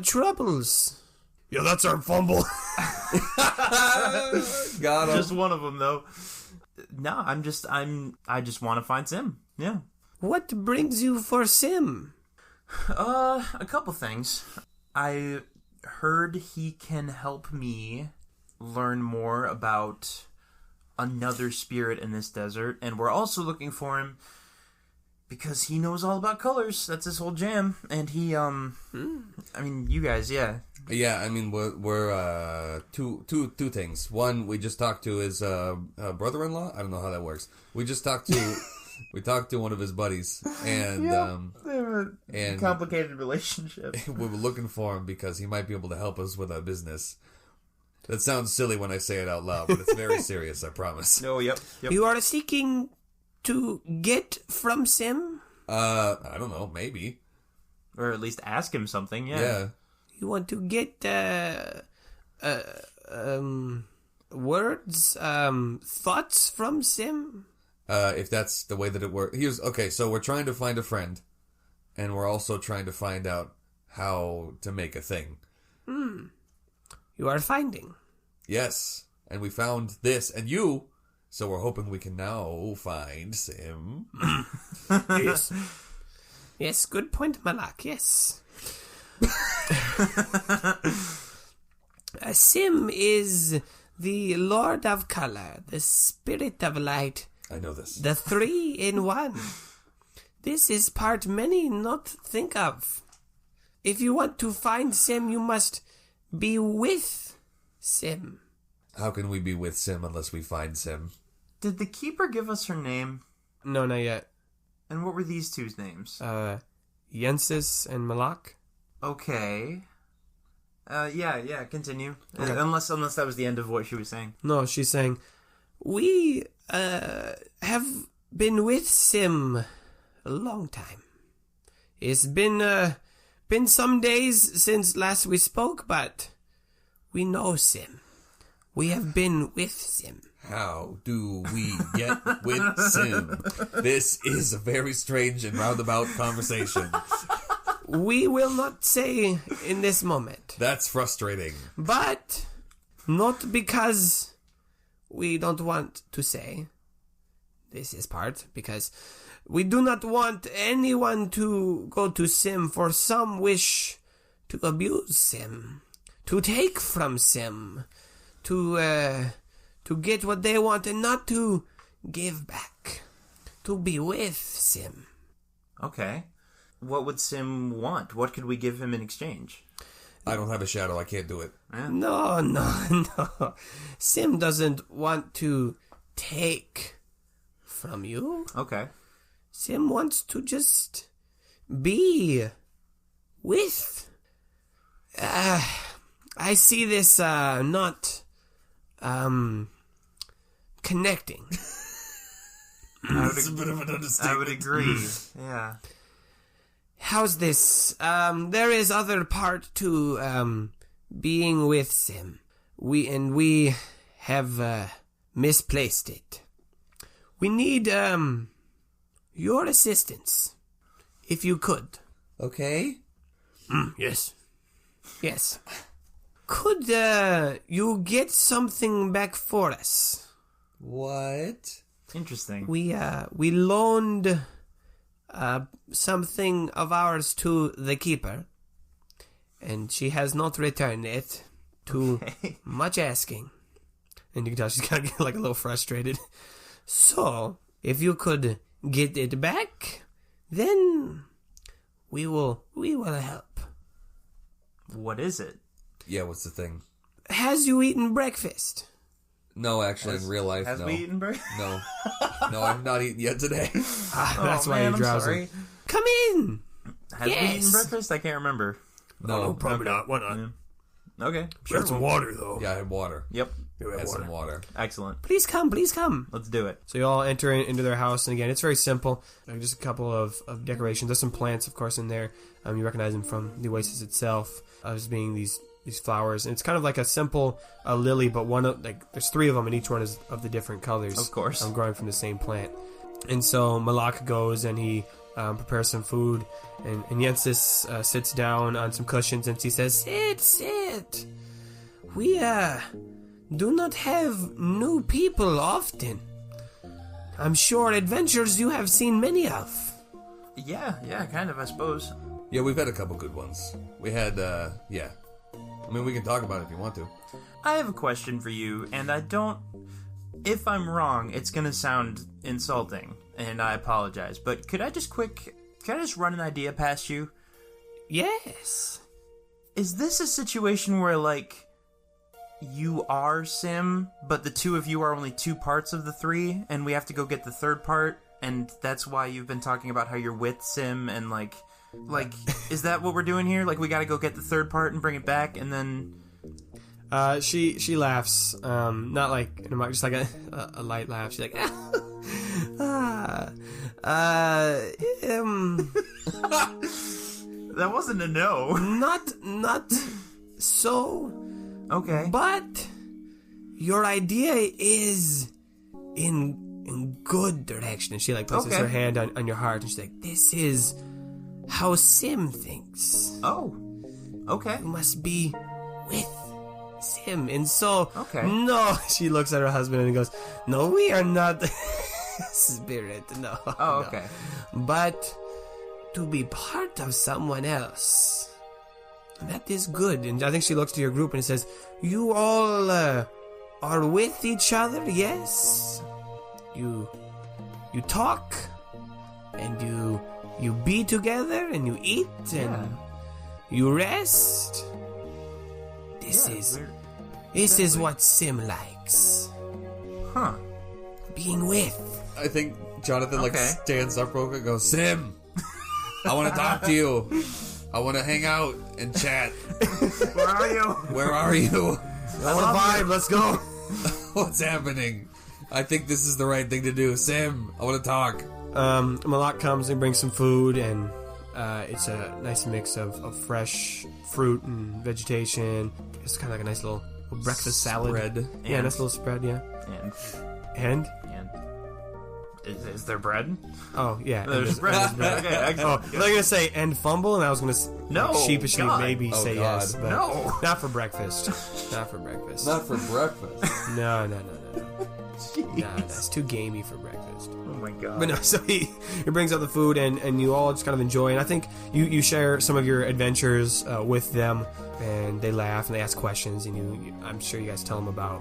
troubles. Yeah, that's our fumble. Got him. Just one of them, though. No, I just want to find Sim. Yeah. What brings you for Sim? A couple things. I heard he can help me learn more about another spirit in this desert, and we're also looking for him because he knows all about colors. That's his whole jam. And he, I mean, you guys, yeah. Yeah, I mean, we're two things. One, we just talked to his brother-in-law. I don't know how that works. We just talked to we talked to one of his buddies, and they have a complicated relationship. we were looking for him because he might be able to help us with our business. That sounds silly when I say it out loud, but it's very serious, I promise. No, yep. You are seeking to get from Sim? I don't know, maybe. Or at least ask him something, yeah. Yeah. You want to get words, thoughts from Sim? If that's the way that it works. Okay, so we're trying to find a friend, and we're also trying to find out how to make a thing. You are finding. Yes, and we found this, and you, so we're hoping we can now find Sim. Yes. Yes, good point, Malak, yes. Sim is the Lord of Color, the Spirit of Light. I know this. The 3 in 1. This is part many not think of. If you want to find Sim, you must be with Sim. How can we be with Sim unless we find Sim? Did the keeper give us her name? No, not yet. And what were these two's names? Yensis and Malak. Okay. Yeah, continue. Okay. Unless that was the end of what she was saying. No, she's saying, we have been with Sim a long time. It's been some days since last we spoke, but we know Sim. We have been with Sim. How do we get with Sim? This is a very strange and roundabout conversation. We will not say in this moment. That's frustrating. But not because we don't want to say. This is part because we do not want anyone to go to Sim for some wish to abuse Sim, to take from Sim, to get what they want and not to give back, to be with Sim. Okay. What would Sim want? What could we give him in exchange? I don't have a shadow. I can't do it. Yeah. No. Sim doesn't want to take from you. Okay. Sim wants to just be with. I see this not connecting. It's a bit of an understatement. I would agree. Yeah. How's this? There is other part to being with Sim. We have misplaced it. We need your assistance, if you could. Okay. Yes. Could you get something back for us? What? Interesting. We loaned something of ours to the keeper, and she has not returned it. To much asking, and you can tell she's kind of like a little frustrated. So, if you could get it back, then we will help. What is it? Yeah, what's the thing? Has you eaten breakfast? No, actually, in real life, Has no. we eaten bread? No, I've not eaten yet today. That's why man, you're I'm drowsy. sorry. Come in. Has we Yes. eaten breakfast? I can't remember. No, probably not. Why not? Yeah. Okay. Sure, some water though. Yeah, I had water. Yep. I had some water. Excellent. Please come. Let's do it. So you all enter into their house, and again, it's very simple. Just a couple of decorations. There's some plants, of course, in there. You recognize them from the Oasis itself, as being these flowers. And it's kind of like a simple lily, but there's three of them, and each one is of the different colors. Of course. Growing from the same plant. And so Malak goes, and he prepares some food, and Yensis sits down on some cushions, and she says, Sit. We do not have new people often. I'm sure adventures you have seen many of. Yeah, kind of, I suppose. Yeah, we've had a couple good ones. We had, yeah. I mean, we can talk about it if you want to. I have a question for you, and I don't... If I'm wrong, it's gonna sound insulting, and I apologize, but could I just run an idea past you? Yes. Is this a situation where, like, you are Sim, but the two of you are only two parts of the three, and we have to go get the third part, and that's why you've been talking about how you're with Sim, and, like, is that what we're doing here? Like, we gotta go get the third part and bring it back, and then... She laughs, not like, just like a light laugh. She's like, That wasn't a no. not so. Okay. But your idea is in good direction. And she like places her hand on your heart, and she's like, this is how Sim thinks. Oh. Okay. You must be with Sim. And so, Okay. no, she looks at her husband and goes, no, we are not spirit. No. Oh, no. okay. But to be part of someone else, that is good. And I think she looks to your group and says, you all are with each other, yes? You talk, and you be together, and you eat, and you rest. This is This is what Sim likes. Huh. Being with. I think Jonathan Okay. stands up real quick and goes, Sim, I want to talk to you. I want to hang out and chat. Where are you? Where are you? I want to vibe. Let's go. What's happening? I think this is the right thing to do. Sim, I want to talk. Malak comes and brings some food, and it's a nice mix of fresh fruit and vegetation. It's kind of like a nice little breakfast salad. Spread. Yeah, nice little spread, yeah. And And? is there bread? Oh, yeah. There's bread. Okay, Oh, excellent. I was going to say and fumble, and I was going to No, sheepishly God. maybe Oh, say God. yes, but No. not for breakfast. Not for breakfast. Not for breakfast. No. Nah, that's too gamey for breakfast. Oh my god. But no, so he brings out the food, and you all just kind of enjoy. And I think you share some of your adventures with them, and they laugh and they ask questions, and I'm sure you guys tell them about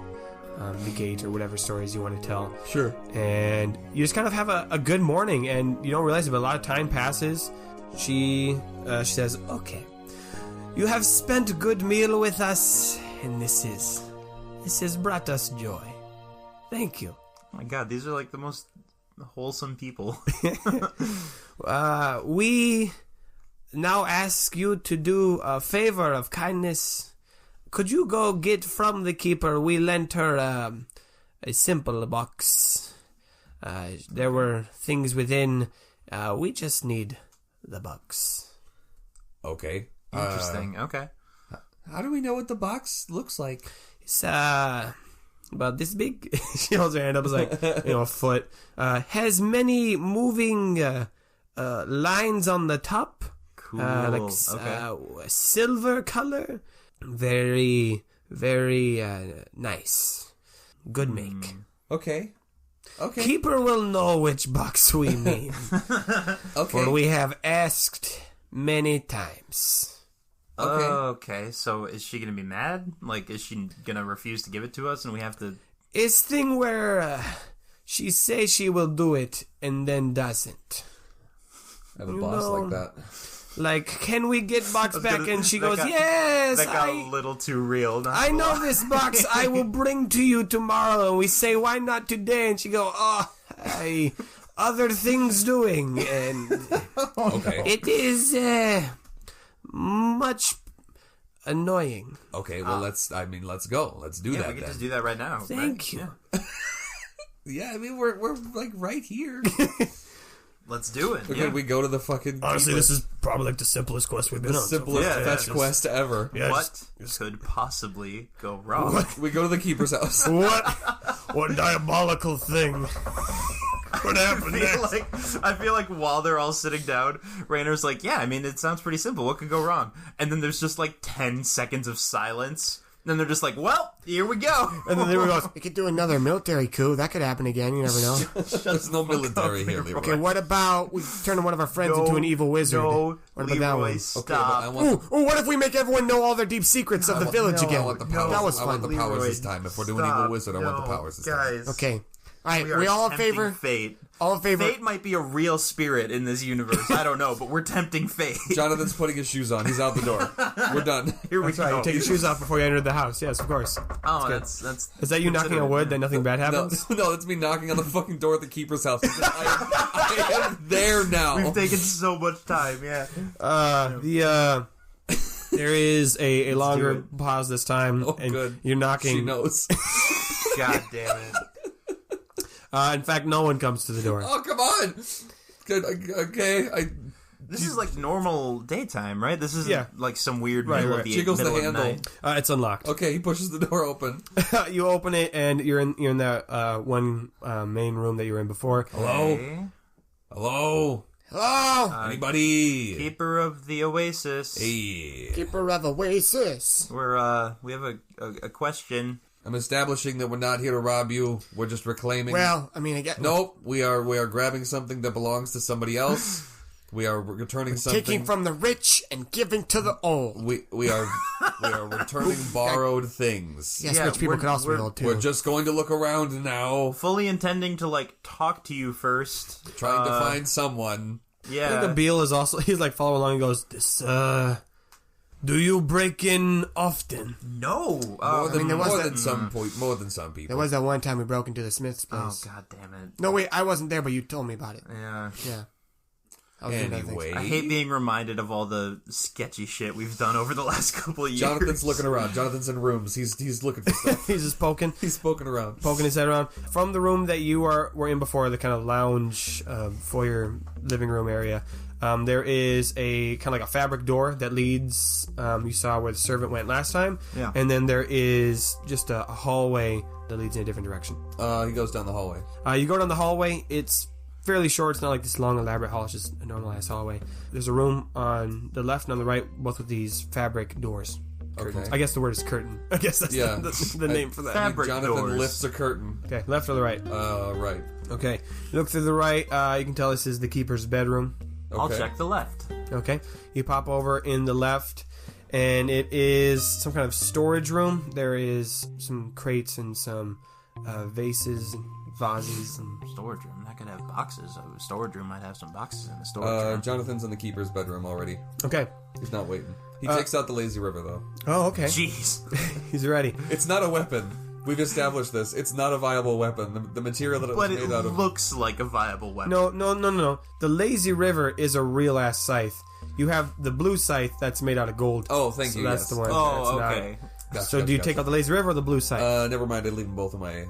the gate or whatever stories you want to tell. Sure. And you just kind of have a good morning, and you don't realize it, but a lot of time passes. She says, "Okay, you have spent a good meal with us, and this has brought us joy. Thank you. Oh my god, these are like the most wholesome people. We now ask you to do a favor of kindness. Could you go get from the keeper? We lent her a simple box. There were things within. We just need the box." Okay. Interesting. Okay. How do we know what the box looks like? It's about this big. She holds her hand up, it's like a foot. Has many moving lines on the top. Cool. Silver color. Very, very nice. Good make. Okay. Keeper will know which box we mean. Okay. For we have asked many times. Okay, so is she gonna be mad? Like, is she gonna refuse to give it to us and we have to... It's thing where she says she will do it and then doesn't. I have a boss like that. Like, can we get box back? And she that goes, got- yes, That got a little too real. Not I gonna know lie. this box I will bring to you tomorrow. And we say, why not today? And she go, other things doing. And Okay. it is much annoying. Okay, well, let's go. Let's do Yeah, that we can then. just do that right now. Thank you. Yeah. Yeah, I mean, we're like right here. Let's do it. Okay, Yeah. we go to the fucking... Honestly, this is probably like the simplest quest we've been the on. so simplest Yeah, fetch yeah. quest ever. Yeah, What could possibly go wrong? We go to the keeper's house. What diabolical thing? What happened I feel like while they're all sitting down, Raynor's like, yeah, I mean, it sounds pretty simple. What could go wrong? And then there's just like 10 seconds of silence. And then they're just like, well, here we go. And then they goes, we could do another military coup. That could happen again. You never know. There's no military here, Leroy. Okay, what about we turn one of our friends into an evil wizard? No, What about that Leroy, one? stop. Okay, but I want Ooh, what if we make everyone know all their deep secrets of the village no, I again? want the powers. That was I want fun. the powers Leroy, this time. If we're doing stop. evil wizard, I want the No, powers this time. guys. Okay. All right, We we are all in tempting favor? Fate. All in favor? Fate might be a real spirit in this universe. I don't know, but we're tempting fate. Jonathan's putting his shoes on. He's out the door. We're done. Here we That's right. go. You take your shoes off before you enter the house. Yes, of course. Oh, that's Is that you knocking on wood that nothing bad No, happens? no, that's me knocking on the fucking door at the keeper's house. I am there now. We've taken so much time. Yeah. There is a do longer it. pause this time, Oh, and good. you're knocking. She knows. God damn it. In fact, no one comes to the door. Oh, come on. Good. Okay. This is like normal daytime, right? This isn't Yeah. like some weird Right, middle right. of the Jiggles the middle of handle. night. It's unlocked. Okay, he pushes the door open. You open it, and you're in that one main room that you were in before. Hello? Okay. Hello? Hello, Anybody? Keeper of the Oasis. Hey. keeper of Oasis. We have a question. I'm establishing that we're not here to rob you. We're just reclaiming. Well, I mean, I get Nope. We are grabbing something that belongs to somebody else. We are returning something. taking from the rich and giving to the old. We are returning borrowed things. Yes, Yeah, rich people we're- could also be we're- old too. We're just going to look around now, Fully intending to like talk to you first. trying to find someone. Yeah. I think Abil is also, he's like following along and goes, Do you break in often? No. More than that- some people. There was that one time we broke into the Smith's place. Oh, god damn it. No, wait, I wasn't there, but you told me about it. Yeah. Yeah. I was doing other things. Anyway, I hate being reminded of all the sketchy shit we've done over the last couple of years. Jonathan's looking around. Jonathan's in rooms. He's looking for stuff. He's just poking. He's poking around. Poking his head around. From the room that you were in before, the kind of lounge, foyer, living room area, there is a kind of like a fabric door that leads, you saw where the servant went last time. Yeah. And then there is just a hallway that leads in a different direction. He goes down the hallway. You go down the hallway. It's fairly short. It's not like this long, elaborate hall. It's just a normal-ass hallway. There's a room on the left and on the right, both with these fabric doors. Curtains. Okay. I guess the word is curtain. I guess that's the name for that. Fabric Jonathan doors. lifts a curtain. Okay, left or the right? Right. Okay. You look through the right. You can tell this is the keeper's bedroom. Okay. I'll check the left. Okay. You pop over in the left, and it is some kind of storage room. There is some crates and some vases and vases and Storage room. That could have boxes. A storage room might have some boxes in the storage room. Jonathan's in the keeper's bedroom already. Okay. He's not waiting. He takes out the lazy river though. Oh, okay. Jeez. He's ready. It's not a weapon. We've established this. It's not a viable weapon. The material that it was But it made out of. looks like a viable weapon. No. The lazy river is a real ass scythe. You have the blue scythe that's made out of gold. Oh, thank So you. that's Yes. the one. Oh, that's okay. Gotcha, So do you gotcha, take out the lazy river or the blue scythe? Never mind. I leave them both in my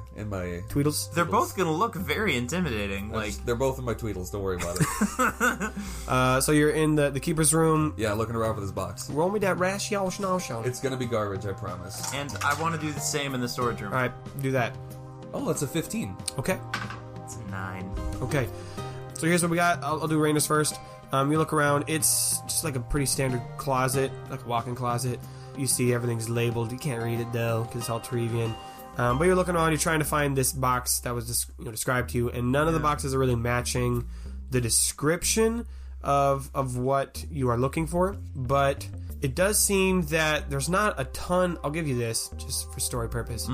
Tweedles? They're both gonna look very intimidating. Like, they're both in my Tweedles. Don't worry about it. So you're in the keeper's room. Yeah, looking around for this box. Roll me that rash, y'all, show. It's gonna be garbage. I promise. and I want to do the same in the storage room. Alright, do that. Oh, that's a 15. Okay. It's 9. Okay. So here's what we got. I'll do Raina's first. You look around. It's just like a pretty standard closet, like a walk-in closet. You see everything's labeled. You can't read it though because it's all Trevian. But you're looking around. You're trying to find this box that was described to you, and none of the boxes are really matching the description of what you are looking for. But it does seem that there's not a ton. I'll give you this just for story purpose.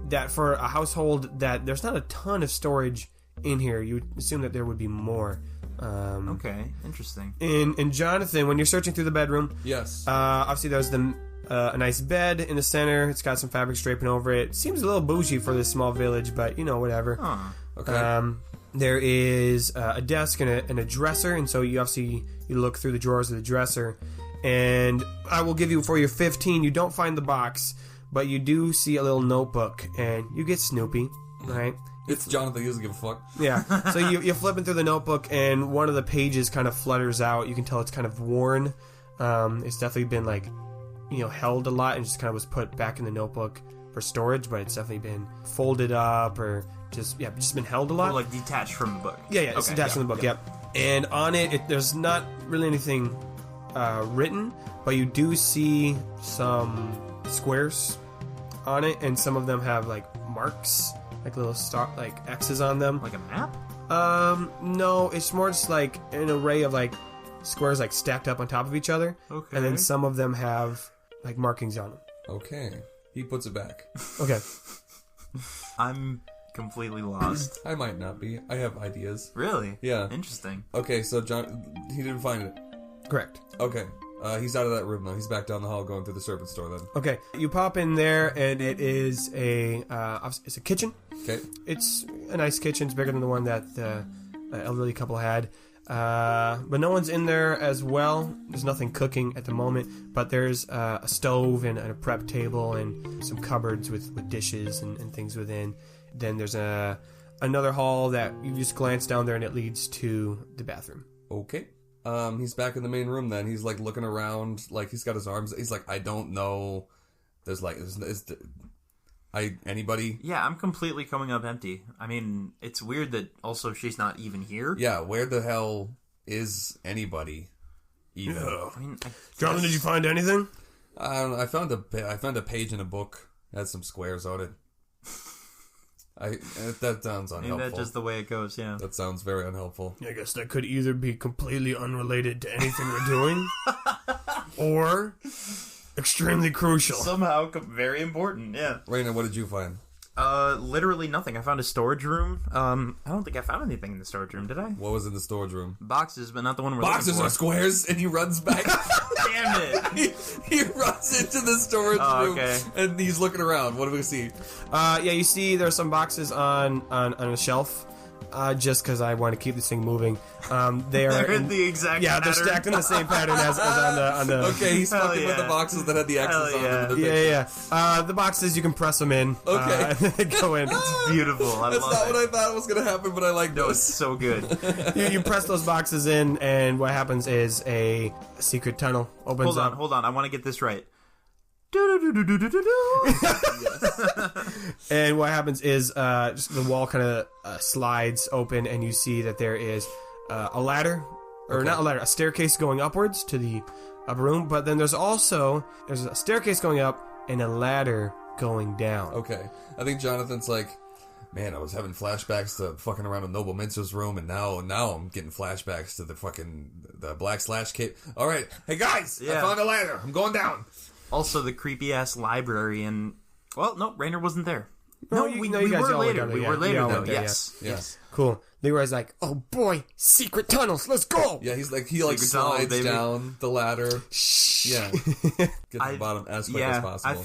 That for a household, that there's not a ton of storage in here. You would assume that there would be more. Okay, interesting. And Jonathan, when you're searching through the bedroom, Yes. obviously there's a nice bed in the center. It's got some fabric draping over it. Seems a little bougie for this small village, but whatever. Okay. There is a desk and a dresser, and so you look through the drawers of the dresser. And I will give you for your 15. You don't find the box, but you do see a little notebook, and you get Snoopy, right? It's Jonathan. He doesn't give a fuck. Yeah. So you're flipping through the notebook, and one of the pages kind of flutters out. You can tell it's kind of worn. It's definitely been held a lot and just kind of was put back in the notebook for storage, but it's definitely been folded up or just been held a lot. Or like detached from the book. Yeah, it's Okay, attached from the book. Yep. And on it, there's not really anything written, but you do see some squares on it, and some of them have like marks, like little X's on them. Like a map? No, it's more just like an array of like squares like stacked up on top of each other. Okay. And then some of them have like markings on them. Okay. He puts it back. Okay. I'm completely lost. I might not be. I have ideas. Really? Yeah. Interesting. Okay, so he didn't find it. Correct. Okay. He's out of that room, though. He's back down the hall going through the servant store, then. Okay. You pop in there, and it is it's a kitchen. Okay. It's a nice kitchen. It's bigger than the one that the elderly couple had. But no one's in there as well. There's nothing cooking at the moment, but there's a stove and a prep table and some cupboards with dishes and things within. Then there's another hall that you just glance down there, and it leads to the bathroom. Okay. He's back in the main room then. He's like looking around, like he's got his arms. He's like, I don't know. Anybody? Yeah, I'm completely coming up empty. I mean, it's weird that also she's not even here. Yeah, where the hell is anybody? Even? I mean, Jonathan, did you find anything? I don't know. I found a page in a book. It had some squares on it. That sounds unhelpful. Maybe that's just the way it goes, yeah. That sounds very unhelpful. I guess that could either be completely unrelated to anything we're doing, or extremely crucial. Somehow very important, yeah. Raina, what did you find? Literally nothing. I found a storage room. I don't think I found anything in the storage room, did I? What was in the storage room? Boxes, but not the one we're Boxes looking are for. squares, and he runs back. Damn it! he runs into the storage room, okay. and he's looking around. What do we see? Yeah, you see there's some boxes on a shelf. Just because I want to keep this thing moving. They are They're in the exact they're pattern. stacked in the same pattern as on the Okay, he's Hell fucking with the yeah. boxes that had the X's Hell on yeah. them. Yeah. The boxes, you can press them in. Okay. And they go in. Beautiful. I That's love not it. what I thought was going to happen, but I like No, it's this. so good. You press those boxes in, and what happens is a secret tunnel opens up. Hold on. I want to get this right. And what happens is just the wall kind of slides open, and you see that there is a ladder, or Okay. not a ladder, a staircase going upwards to the upper room. But then there's a staircase going up and a ladder going down. Okay. I think Jonathan's like, man, I was having flashbacks to fucking around in Noble Mincer's room, and now I'm getting flashbacks to the Black Slash cape. All right. Hey, guys, I Yeah. found a ladder. I'm going down. Also, the creepy ass library, and well, no, Rainer wasn't there. No, we you guys were all went later. down there, We yeah. were later Yeah, all though. went there, Yes, yeah. yes. Cool. Leroy's like, oh boy, secret tunnels, let's go! Yeah, he Secret tunnel, slides baby. down the ladder. Shh. Yeah. Get to the bottom as quick as possible. I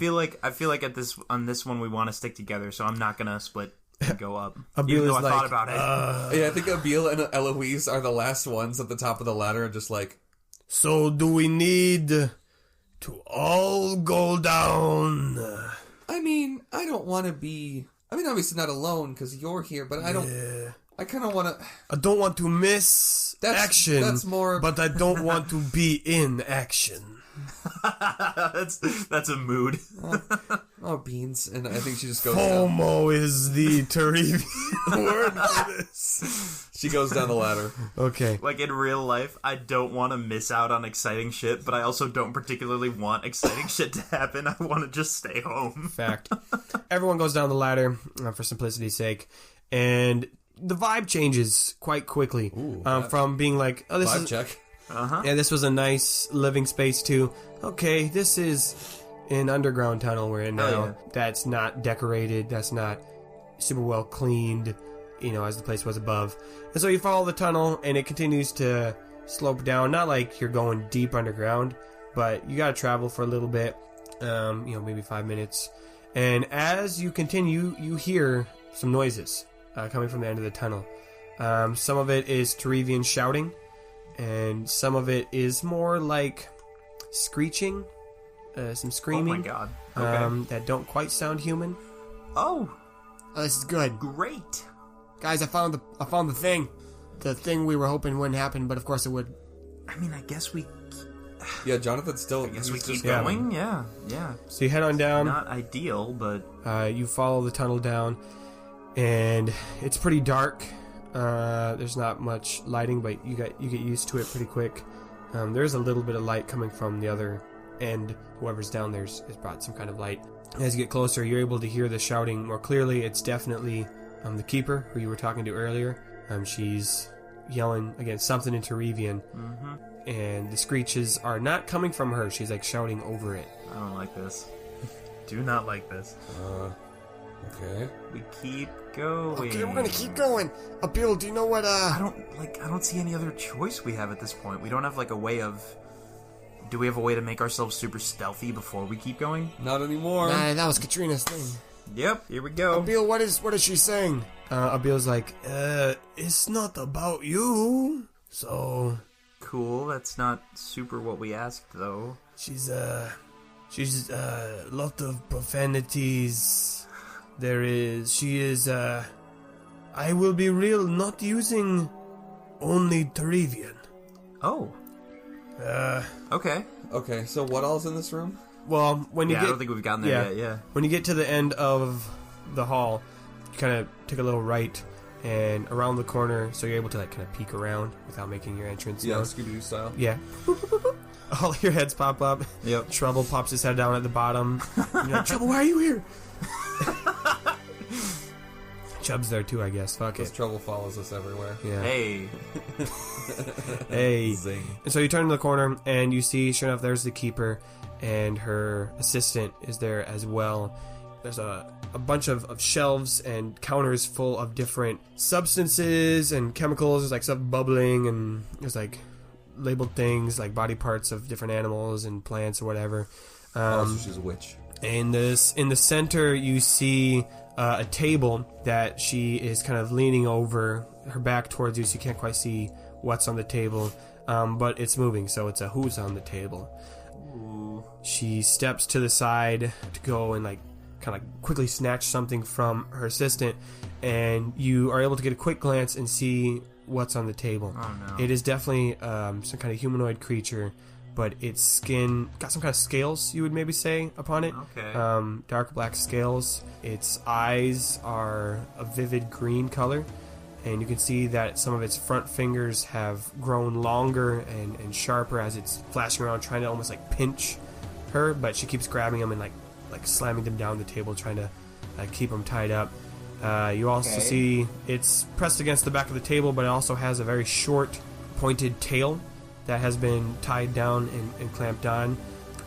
feel like on this one we want to stick together, so I'm not gonna split and go up. Abil Even though is I thought like, about it. Yeah, I think Abil and Eloise are the last ones at the top of the ladder, and just like, So do we need to all go down? I mean, I don't want to be. I mean, obviously not alone because you're here, but I don't. Yeah. I kind of want to. I don't want to miss action. That's more. But I don't want to be in action. That's a mood. Oh, beans, and I think she just goes. Oh, Down. FOMO is the terrific word for this. She goes down the ladder. Okay. Like in real life, I don't want to miss out on exciting shit, but I also don't particularly want exciting shit to happen. I want to just stay home. Fact. Everyone goes down the ladder for simplicity's sake, and the vibe changes quite quickly. Ooh, from being like, oh, this Vibe is check. yeah, this was a nice living space too. Okay, this is an underground tunnel we're in now. Hell yeah. That's not decorated. That's not super well cleaned, as the place was above. And so you follow the tunnel, and it continues to slope down. Not like you're going deep underground, but you got to travel for a little bit. Maybe 5 minutes. And as you continue, you hear some noises coming from the end of the tunnel. Some of it is Terevian shouting, and some of it is more like screeching, some Oh screaming. my god. Okay. That don't quite sound human. Oh, This is good, great. guys. I found the thing we were hoping wouldn't happen, but of course it would. I mean, I guess we Yeah, Jonathan's still. I guess we he's keep just going. Yeah. So you head on down. Not ideal, but You follow the tunnel down, and it's pretty dark. There's not much lighting, but you get used to it pretty quick. There's a little bit of light coming from the other end. Whoever's down there has brought some kind of light. As you get closer, you're able to hear the shouting more clearly. It's definitely the keeper who you were talking to earlier. She's yelling against something in Terevian, and the screeches are not coming from her. She's like shouting over it. I don't like this. Do not like this. Okay. We keep going. Okay, we're gonna keep going. Abil, do you know what? I don't see any other choice we have at this point. We don't have like a way of. Do we have a way to make ourselves super stealthy before we keep going? Not anymore. Nah, that was Katrina's thing. Yep, here we go. Abil, what is she saying? Abil's like, it's not about you. So Cool, that's not super what we asked though. she's a lot of profanities. She is I will be real, not using only Terevian. Oh, okay. Okay, so what all's in this room? Well, when you Yeah, I get don't think we've gotten there yet, yeah. when you get to the end of the hall, you kind of take a little right and around the corner, so you're able to like kind of peek around without making your entrance Yeah, known. Scooby-Doo style. Yeah. All your heads pop up. Yep. Trouble pops his head down at the bottom. You're like, Trouble, why are you here? Chubb's there too, I guess. Fuck This it. trouble follows us everywhere. Yeah. Hey. Hey. Zing. And so you turn to the corner, and you see, sure enough, there's the keeper, and her assistant is there as well. there's a bunch of shelves and counters full of different substances and chemicals. There's like stuff bubbling, and there's like labeled things like body parts of different animals and plants or whatever. So she's a witch. And in the center, you see a table that she is kind of leaning over, her back towards you, so you can't quite see what's on the table. But it's moving, so it's a who's on the table. Ooh. She steps to the side to go and like kind of quickly snatch something from her assistant, and you are able to get a quick glance and see what's on the table. Oh no. It is definitely some kind of humanoid creature, but its skin got some kind of scales, you would maybe say, upon it. Okay. Dark black scales. Its eyes are a vivid green color, and you can see that some of its front fingers have grown longer and sharper as it's flashing around, trying to almost like pinch her, but she keeps grabbing them and like slamming them down the table, trying to keep them tied up. You also see it's pressed against the back of the table, but it also has a very short, pointed tail that has been tied down and clamped on.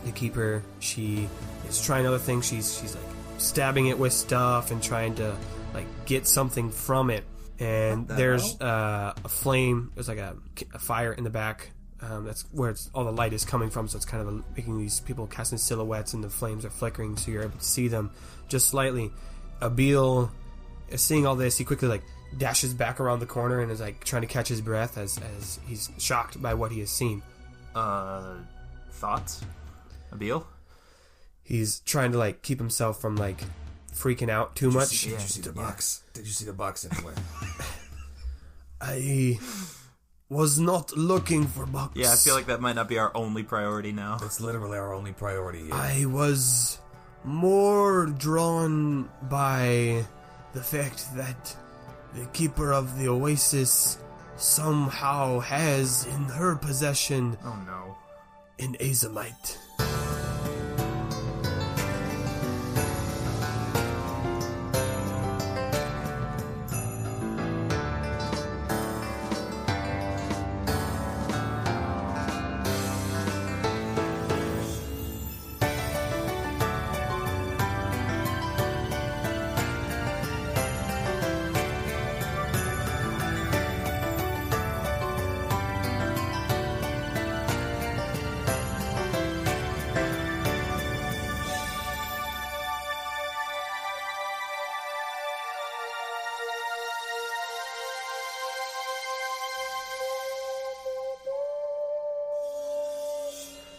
The keeper, she is trying other things. She's like stabbing it with stuff and trying to like get something from it. And there's a flame. There's like a fire in the back. That's where all the light is coming from. So it's kind of making these people casting silhouettes, and the flames are flickering, so you're able to see them just slightly. Abil, seeing all this, he quickly like dashes back around the corner and is like trying to catch his breath as he's shocked by what he has seen. Thoughts? Abil? He's trying to like keep himself from like freaking out too much. Did you see the box? Did you see the box anywhere? I was not looking for box. Yeah, I feel like that might not be our only priority now. That's literally our only priority. Yeah. I was more drawn by the fact that the keeper of the Oasis somehow has in her possession an azomite.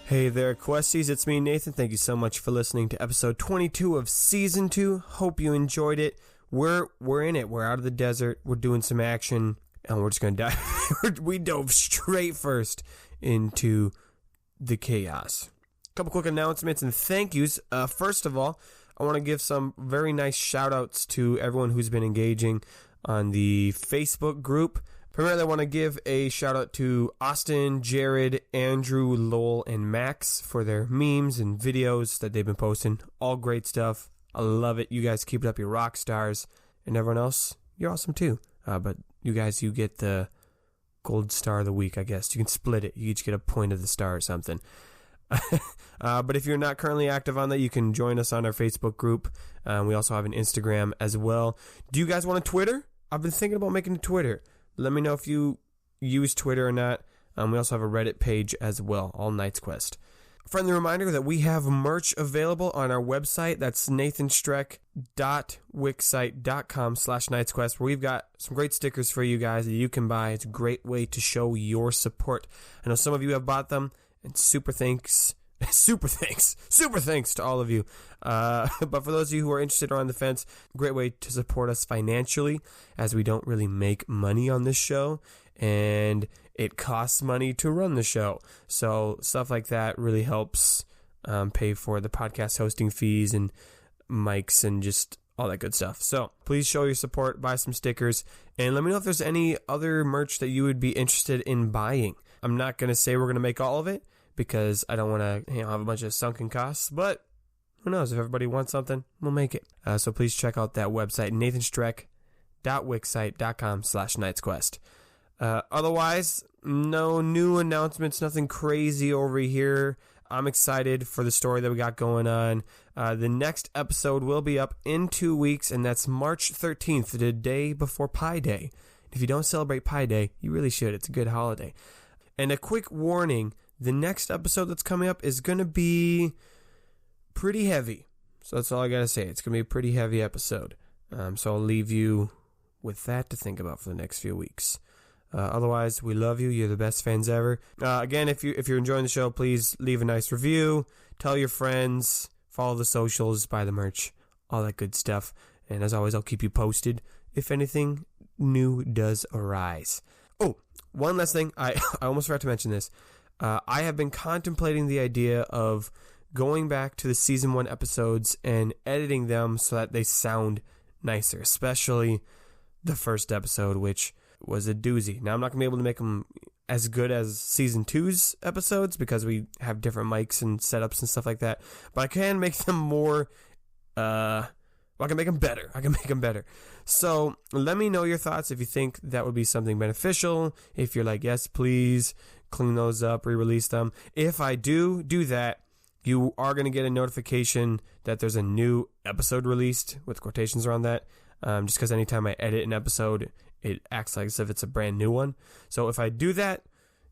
Hey there, Questies. It's me, Nathan. Thank you so much for listening to episode 22 of Season 2. Hope you enjoyed it. We're in it. We're out of the desert. We're doing some action, and we're just going to dive. We dove straight first into the chaos. A couple quick announcements and thank yous. First of all, I want to give some very nice shout-outs to everyone who's been engaging on the Facebook group. Primarily, I want to give a shout-out to Austin, Jared, Andrew, Lowell, and Max for their memes and videos that they've been posting. All great stuff. I love it. You guys keep it up. You're rock stars. And everyone else, you're awesome too. But you guys, you get the gold star of the week, I guess. You can split it. You each get a point of the star or something. But if you're not currently active on that, you can join us on our Facebook group. We also have an Instagram as well. Do you guys want a Twitter? I've been thinking about making a Twitter. Let me know if you use Twitter or not. We also have a Reddit page as well, All Knights Quest. Friendly reminder that we have merch available on our website. That's nathanstreck.wixsite.com/knightsquest, where we've got some great stickers for you guys that you can buy. It's a great way to show your support. I know some of you have bought them, and super thanks to all of you. But for those of you who are interested or on the fence, great way to support us financially, as we don't really make money on this show, and it costs money to run the show. So stuff like that really helps pay for the podcast hosting fees and mics and just all that good stuff. So please show your support, buy some stickers, and let me know if there's any other merch that you would be interested in buying. I'm not going to say we're going to make all of it, because I don't want to have a bunch of sunken costs, but who knows? If everybody wants something, we'll make it. So please check out that website, nathanstreck.wixsite.com/knightsquest. Otherwise, no new announcements, nothing crazy over here. I'm excited for the story that we got going on. The next episode will be up in 2 weeks, and that's March 13th, the day before Pi Day. If you don't celebrate Pi Day, you really should. It's a good holiday. And a quick warning, the next episode that's coming up is going to be pretty heavy. So that's all I got to say. It's going to be a pretty heavy episode. So I'll leave you with that to think about for the next few weeks. Otherwise, we love you. You're the best fans ever. Again, if you're enjoying the show, please leave a nice review. Tell your friends. Follow the socials. Buy the merch. All that good stuff. And as always, I'll keep you posted if anything new does arise. Oh, one last thing. I almost forgot to mention this. I have been contemplating the idea of going back to the season 1 episodes and editing them so that they sound nicer, especially the first episode, which was a doozy. Now, I'm not going to be able to make them as good as season 2's episodes because we have different mics and setups and stuff like that, but I can make them more, I can make them better. So let me know your thoughts if you think that would be something beneficial. If you're like, yes, please clean those up, re-release them. If I do that, you are going to get a notification that there's a new episode released with quotations around that. Just because anytime I edit an episode, it acts like as if it's a brand new one. So if I do that,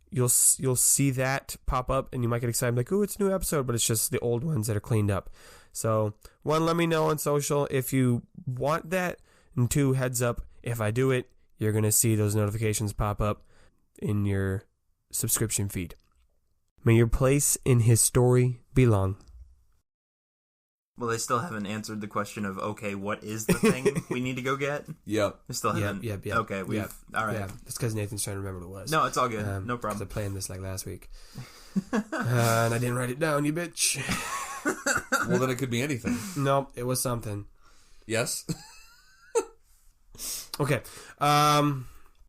you'll see that pop up, and you might get excited, like, "Ooh, it's a new episode," but it's just the old ones that are cleaned up. So 1, let me know on social if you want that, and 2, heads up, if I do it, you're gonna see those notifications pop up in your subscription feed. May your place in his story be long. Well, they still haven't answered the question of, okay, what is the thing we need to go get? Yep. They still haven't. Yep. Okay, all right. Yeah, it's because Nathan's trying to remember what it was. No, it's all good. No problem. I planned this like last week. And I didn't write it down, you bitch. Well, then it could be anything. No, it was something. Yes? Okay.